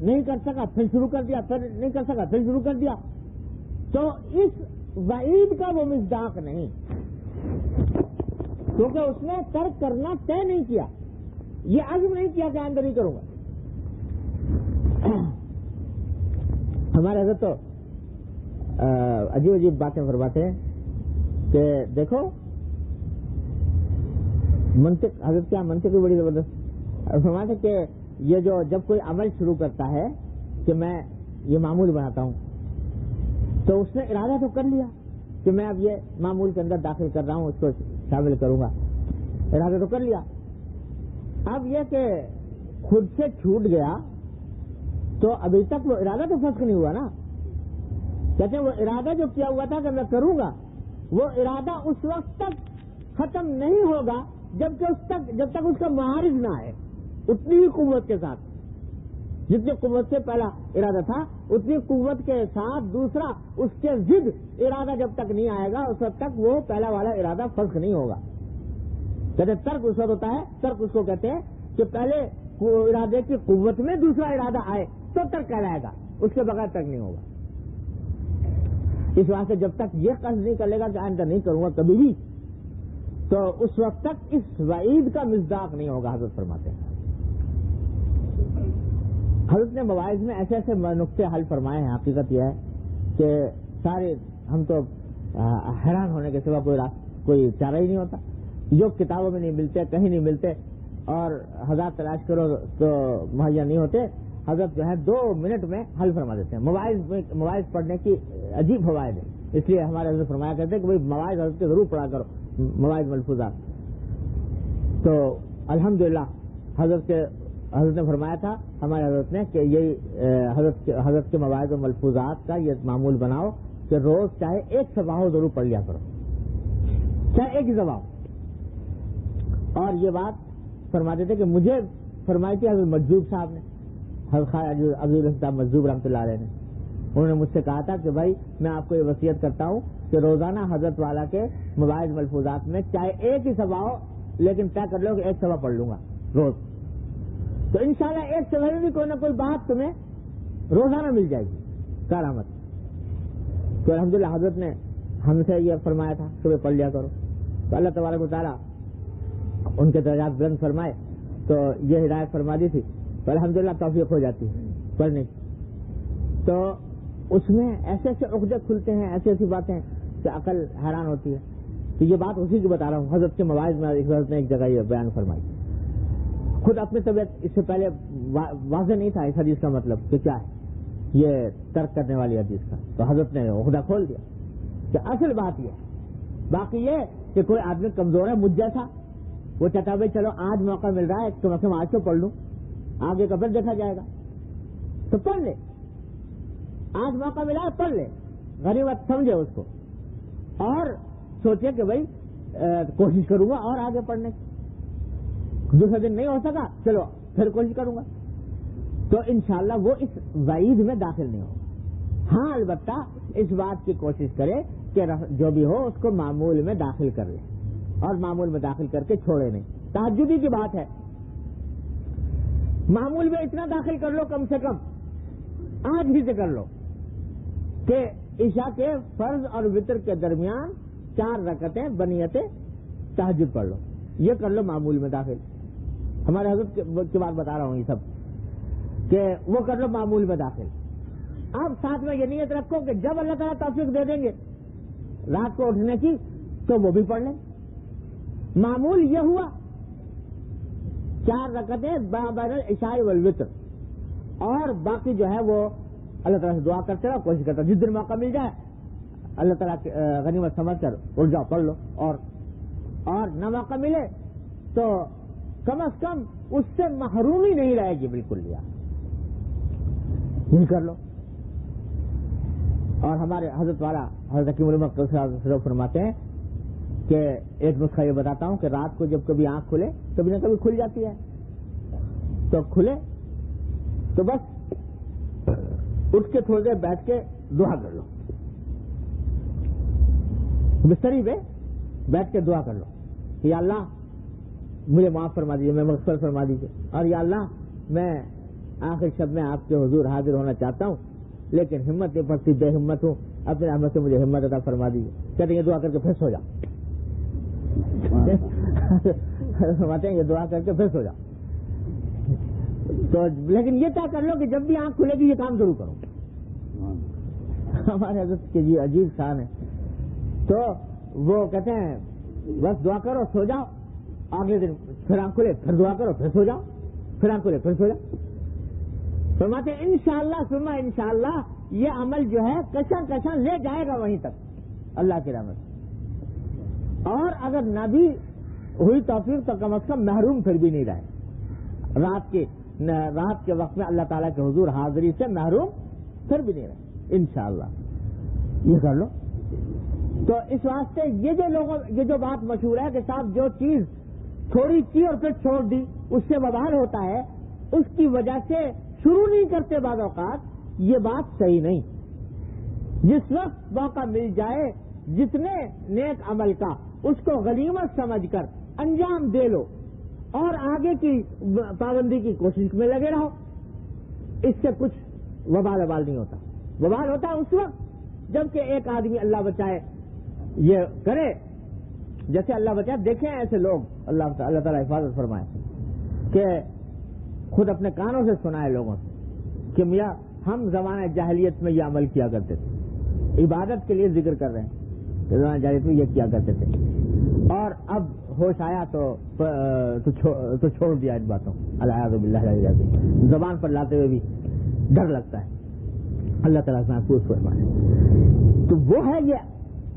نہیں کر سکا، پھر شروع کر دیا، پھر نہیں کر سکا، پھر شروع کر دیا، تو اس وعید کا وہ مصداق نہیں، کیونکہ اس نے ترک کرنا طے نہیں کیا، یہ عزم نہیں کیا کہ آئندہ نہیں کروں گا. ہمارے حضرت تو عجیب باتیں فرماتے ہیں کہ دیکھو منطق، حضرت کیا منطق بھی بڑی زبردست فرماتے کہ یہ جو جب کوئی عمل شروع کرتا ہے کہ میں یہ معمول بناتا ہوں تو اس نے ارادہ تو کر لیا کہ میں اب یہ معمول کے اندر داخل کر رہا ہوں، اس کو شامل کروں گا، ارادہ تو کر لیا. اب یہ کہ خود سے چھوٹ گیا تو ابھی تک وہ ارادہ تو فسخ نہیں ہوا نا. کہتے ہیں وہ ارادہ جو کیا ہوا تھا کہ میں کروں گا، وہ ارادہ اس وقت تک ختم نہیں ہوگا جب تک اس کا معارض نہ آئے اتنی ہی قوت کے ساتھ. جتنی قوت سے پہلا ارادہ تھا اتنی قوت کے ساتھ دوسرا اس کے ضد ارادہ جب تک نہیں آئے گا اس وقت تک وہ پہلا والا ارادہ فسخ نہیں ہوگا. کہتے ترک اس وقت ہوتا ہے، ترک اس کو کہتے ہیں کہ پہلے ارادے کی قوت میں دوسرا ارادہ آئے تو ترک کہلائے گا، اس کے بغیر ترک نہیں ہوگا۔ اس واسطے جب تک یہ قصد نہیں کر لے گا کہ آئندہ نہیں کروں گا کبھی بھی، تو اس وقت تک اس وعید کا مصداق نہیں ہوگا۔ حضرت فرماتے ہیں، حضرت نے مواعظ میں ایسے ایسے نقطے حل فرمائے ہیں، حقیقت یہ ہے کہ سارے ہم تو حیران ہونے کے سوا کوئی چارہ ہی نہیں ہوتا، جو کتابوں میں نہیں ملتے، کہیں نہیں ملتے، اور ہزار تلاش کرو تو مہیا نہیں ہوتے۔ حضرت جو ہے 2 منٹ میں حل فرما دیتے ہیں۔ مواعظ پڑھنے کی عجیب فوائد ہے، اس لیے ہمارے حضرت فرمایا کرتے ہیں کہ بھائی مواعظ حضرت کے ضرور پڑھا کرو، مواعظ ملفوظات۔ تو الحمدللہ حضرت نے فرمایا تھا ہمارے حضرت نے کہ یہی حضرت کے مواعظ و ملفوظات کا یہ معمول بناؤ کہ روز چاہے ایک صفحہ ہو ضرور پڑھ لیا کرو، چاہے ایک ہی صفحہ ہو۔ اور یہ بات فرماتے تھے کہ مجھے فرمائی تھی حضرت مجذوب صاحب نے، حضرت عبدالرحمن مجذوب رحمۃ اللہ علیہ نے، انہوں نے مجھ سے کہا تھا کہ بھائی میں آپ کو یہ وصیت کرتا ہوں کہ روزانہ حضرت والا کے مواعظ ملفوظات میں چاہے ایک ہی صفحہ ہو لیکن طے کر لو کہ ایک صفحہ پڑھ لوں گا روز، تو انشاءاللہ ایک صفحے میں بھی کوئی نہ کوئی بات تمہیں روزانہ مل جائے گی، کرامت۔ تو الحمدللہ حضرت نے ہم سے یہ فرمایا تھا صبح پڑھ لیا کرو، تو اللہ تبارک و تعالیٰ ان کے درجات بلند فرمائے، تو یہ ہدایت فرما دی تھی، تو الحمدللہ توفیق ہو جاتی ہے پڑھنے کی۔ تو اس میں ایسے ایسے عقدے کھلتے ہیں، ایسی ایسی باتیں کہ عقل حیران ہوتی ہے۔ تو یہ بات اسی کی بتا رہا ہوں، حضرت کے مواعظ میں حضرت نے ایک جگہ یہ بیان فرمائی، خود اپنی طبیعت اس سے پہلے واضح نہیں تھا اس حدیث کا مطلب کہ کیا ہے یہ ترک کرنے والی حدیث کا، تو حضرت نے عقدہ کھول دیا کہ اصل بات یہ ہے۔ باقی یہ کہ کوئی آدمی کمزور ہے مجھ جیسا، وہ چاہتا بھائی چلو آج موقع مل رہا ہے کم از کم آج تو پڑھ لوں، آگے کا پھر دیکھا جائے گا، تو پڑھ لے، آج موقع ملا پڑھ لے، غنیمت سمجھے اس کو، اور سوچے کہ بھائی کوشش کروں گا اور آگے پڑھنے کی، دوسرے دن نہیں ہو سکا چلو پھر کوشش کروں گا، تو انشاءاللہ وہ اس وعید میں داخل نہیں ہوگا۔ ہاں البتہ اس بات کی کوشش کرے کہ جو بھی ہو اس کو معمول میں داخل کر لے، اور معمول میں داخل کر کے چھوڑے نہیں۔ تہجدی کی بات ہے، معمول میں اتنا داخل کر لو کم سے کم آج ہی سے کر لو کہ عشاء کے فرض اور وتر کے درمیان 4 رکعتیں بنیت تہجد پڑھ لو، یہ کر لو معمول میں داخل۔ ہمارے حضرت کی بات بتا رہا ہوں یہ سب کہ وہ کر لو معمول میں داخل۔ اب ساتھ میں یہ نیت رکھو کہ جب اللہ تعالیٰ توفیق دے دیں گے رات کو اٹھنے کی تو وہ بھی پڑھ لیں۔ معمول یہ ہوا 4 رکعتیں بین العشاء والوتر، اور باقی جو ہے وہ اللہ تعالیٰ سے دعا کرتے رہو، کوشش کرتا جس دن موقع مل جائے اللہ تعالیٰ غنیمت سمجھ کر اٹھ جاؤ پڑھ لو، اور نہ موقع ملے تو کم از کم اس سے محرومی نہیں رہے گی بالکل، یہ کر لو۔ اور ہمارے حضرت والا حضرت حکیم الامت فرماتے ہیں کہ ایک نسخہ یہ بتاتا ہوں کہ رات کو جب کبھی آنکھ کھلے کبھی نہ کبھی کھل جاتی ہے، تو کھلے تو بس اٹھ کے تھوڑی دیر بیٹھ کے دعا کر لو، بستری پہ بیٹھ کے دعا کر لو، یا اللہ مجھے معاف فرما دیجیے، میں مغفرت فرما دیجیے، اور یا اللہ میں آخر شب میں آپ کے حضور حاضر ہونا چاہتا ہوں لیکن ہمت نہیں پڑتی، بے ہمت ہوں، اپنے رحمت سے مجھے ہمت عطا فرما دیجیے۔ کہتے ہیں یہ دعا کر کے پھر سو جاؤ، فرماتے ہیں یہ دعا کر کے پھر سو جاؤ، تو لیکن یہ طے کر لو کہ جب بھی آنکھ کھلے گی یہ کام ضرور کرو۔ ہمارے حضرت کی جی عجیب شان ہے، تو وہ کہتے ہیں بس دعا کرو سو جاؤ، اگلے دن پھر آنکھ کھلے پھر دعا کرو پھر سو جاؤ، پھر آنکھ کھلے پھر سو جاؤ۔ فرماتے ہیں انشاءاللہ ثم انشاءاللہ یہ عمل جو ہے کشاں کشاں لے جائے گا وہیں تک اللہ کی رحمت، اور اگر نہ بھی ہوئی توفیق تو کم از کم محروم پھر بھی نہیں رہے، رات کے وقت میں اللہ تعالیٰ کے حضور حاضری سے محروم پھر بھی نہیں رہے انشاءاللہ، یہ کر لو۔ تو اس واسطے یہ جو بات مشہور ہے کہ صاحب جو چیز تھوڑی کی اور پھر چھوڑ دی اس سے وبال ہوتا ہے، اس کی وجہ سے شروع نہیں کرتے بعض اوقات، یہ بات صحیح نہیں۔ جس وقت موقع مل جائے جتنے نیک عمل کا اس کو غنیمت سمجھ کر انجام دے لو اور آگے کی پابندی کی کوشش میں لگے رہو. اس سے کچھ وبال نہیں ہوتا. وبال ہوتا ہے اس وقت جبکہ ایک آدمی اللہ بچائے یہ کرے, جیسے اللہ بچائے. دیکھیں ایسے لوگ اللہ تعالیٰ حفاظت فرمائے کہ خود اپنے کانوں سے سنائے لوگوں سے کہ میاں ہم زمانہ جاہلیت میں یہ عمل کیا کرتے تھے, عبادت کے لیے ذکر کر رہے ہیں کہ زمانہ جاہلیت میں یہ کیا کرتے تھے, اور اب ہوش آیا تو چھوڑ دیا ان باتوں. العیاذ باللہ, زبان پر لاتے ہوئے بھی ڈر لگتا ہے. اللہ تعالیٰ سے محفوظ فرمائے. تو وہ ہے یہ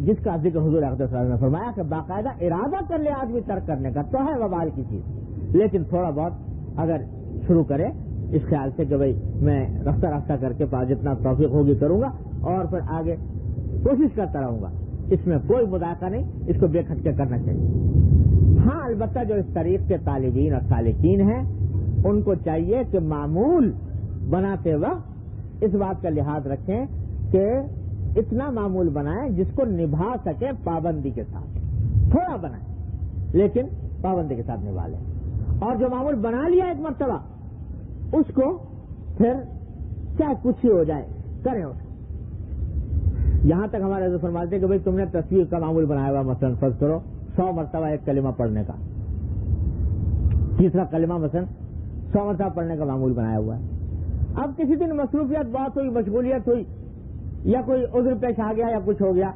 جس کا ذکر حضور اقدس صلی اللہ علیہ وسلم نے فرمایا کہ باقاعدہ ارادہ کر لے آدمی ترک کرنے کا تو ہے وبال کی چیز, لیکن تھوڑا بہت اگر شروع کرے اس خیال سے کہ بھئی میں رفتہ رفتہ کر کے پاس جتنا توفیق ہوگی کروں گا اور پھر آگے کوشش کرتا رہوں گا, اس میں کوئی مذاکرہ نہیں, اس کو بے کھٹ کے کرنا چاہیے. ہاں البتہ جو اس طریق کے طالبین اور سالکین ہیں ان کو چاہیے کہ معمول بناتے وقت اس بات کا لحاظ رکھیں کہ اتنا معمول بنائیں جس کو نبھا سکے پابندی کے ساتھ. تھوڑا بنائیں لیکن پابندی کے ساتھ نبھا لیں, اور جو معمول بنا لیا ایک مرتبہ اس کو پھر چاہے کچھ ہی ہو جائے کریں اس. یہاں تک ہمارے حضرت فرماتے ہیں کہ بھئی تم نے تصویر کا معمول بنایا ہوا, مثلا فرض کرو 100 مرتبہ ایک کلمہ پڑھنے کا, تیسرا کلمہ مثلا 100 مرتبہ پڑھنے کا معمول بنایا ہوا ہے. اب کسی دن مصروفیت بات ہوئی, مشغولیت ہوئی, یا کوئی عذر پیش آ گیا یا کچھ ہو گیا,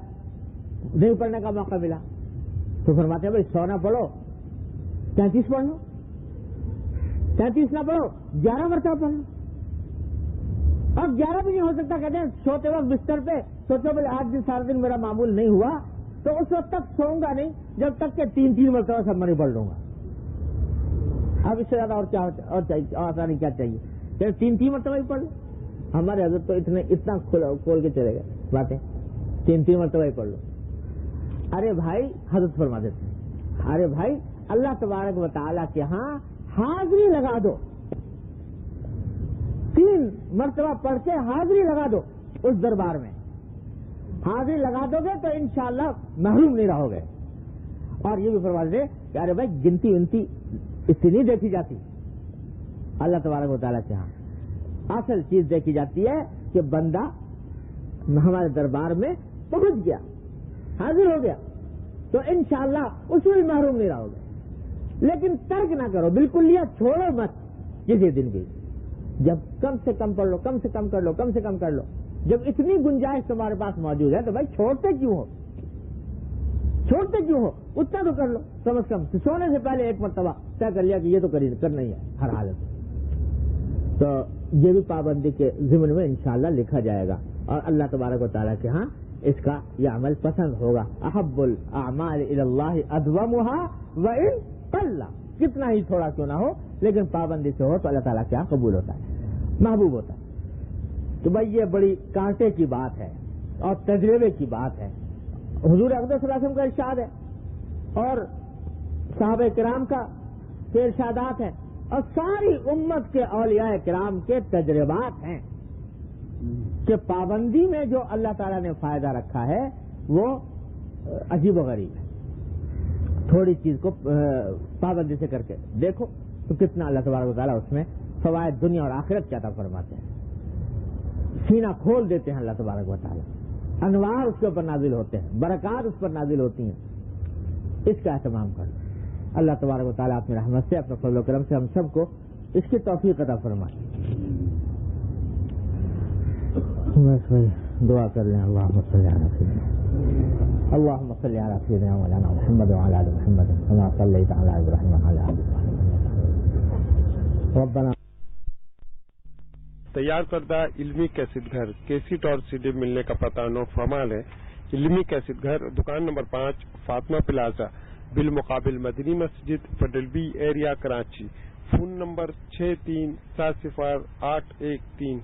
نہیں پڑھنے کا موقع ملا, تو فرماتے ہیں بھائی 100 نہ پڑھو 33 پڑھ لو, 33 نہ پڑھو 11 مرتبہ پڑھ لو. اب 11 بھی نہیں ہو سکتا, کہتے ہیں سوتے وقت بستر پہ سوچو بھائی آج بھی سارا دن میرا معمول نہیں ہوا تو اس وقت تک سوؤں گا نہیں جب تک کہ 3 مرتبہ سب میں پڑھ لوں گا. اب اس سے زیادہ اور کیا چاہیے, اور آسانی کیا چاہیے, 3 مرتبہ ہی پڑھ لو. ہمارے حضرت تو اتنا کھول کے چلے گئے باتیں, 3 مرتبہ ہی پڑھ لو. ارے بھائی حضرت فرما دیتے ہیں, ارے بھائی اللہ تبارک و تعالیٰ کے ہاں حاضری لگا دو, 3 مرتبہ پڑھ کے حاضری لگا دو اس دربار میں. حاضری لگا دو گے تو انشاءاللہ محروم نہیں رہو گے. اور یہ بھی فرما دے کہ ارے بھائی گنتی ونتی اس سے نہیں دیکھی جاتی, اللہ تبارک و تعالیٰ کے ہاں اصل چیز دیکھی جاتی ہے کہ بندہ ہمارے دربار میں پہنچ گیا, حاضر ہو گیا, تو انشاءاللہ اس میں بھی محروم نہیں رہو گے. لیکن ترک نہ کرو, بالکل لیا چھوڑو مت کسی دن بھی. جب کم سے کم پڑھ لو, کم سے کم کر لو, کم سے کم کر لو. جب اتنی گنجائش تمہارے پاس موجود ہے تو بھائی چھوڑتے کیوں ہو, چھوڑتے کیوں ہو, اتنا تو کر لو کم از کم. سونے سے پہلے ایک مرتبہ طے کر لیا کہ یہ تو کرنا ہی ہے ہر حالت میں. تو یہ بھی پابندی کے ضمن میں انشاءاللہ لکھا جائے گا, اور اللہ تبارک و تعالیٰ کے ہاں اس کا یہ عمل پسند ہوگا. احب الاعمال الی اللہ ادومها وان قل, کتنا ہی تھوڑا کیوں نہ ہو لیکن پابندی سے ہو تو اللہ تعالیٰ کے ہاں قبول ہوتا ہے, محبوب ہوتا ہے. تو بھائی یہ بڑی کانٹے کی بات ہے اور تجربے کی بات ہے. حضور اقدس صلی اللہ علیہ وسلم کا ارشاد ہے اور صحابہ کرام کا ارشادات ہیں اور ساری امت کے اولیاء کرام کے تجربات ہیں کہ پابندی میں جو اللہ تعالیٰ نے فائدہ رکھا ہے وہ عجیب و غریب ہے. تھوڑی چیز کو پابندی سے کر کے دیکھو تو کتنا اللہ تبارک و تعالیٰ اس میں فوائد دنیا اور آخرت کے عطا فرماتے ہیں. سینہ کھول دیتے ہیں اللہ تبارک و تعالیٰ, انوار اس کے اوپر نازل ہوتے ہیں, برکات اس پر نازل ہوتی ہیں. اس کا اہتمام کر لو. اللہ تبارک و تعالیٰ اپنی رحمت سے, اپنے فضل و کرم سے ہم سب کو اس کی توفیق عطا فرمائے. دعا کر لیں. اللہم صلی علی سیدنا, اللہم صلی علی سیدنا مولانا محمد وعلی آل محمد کما صلیت علی ابراہیم وعلی آل ابراہیم ربنا. تیار کردہ علمی کیسٹ گھر, کیسٹ اور سی ڈی ملنے کا پتہ نو فرمان ہے. علمی کیسٹ گھر, دکان نمبر 5, فاطمہ پلازا, بالمقابل مدنی مسجد, fiddle be area, Karachi. Phone number 6370 813.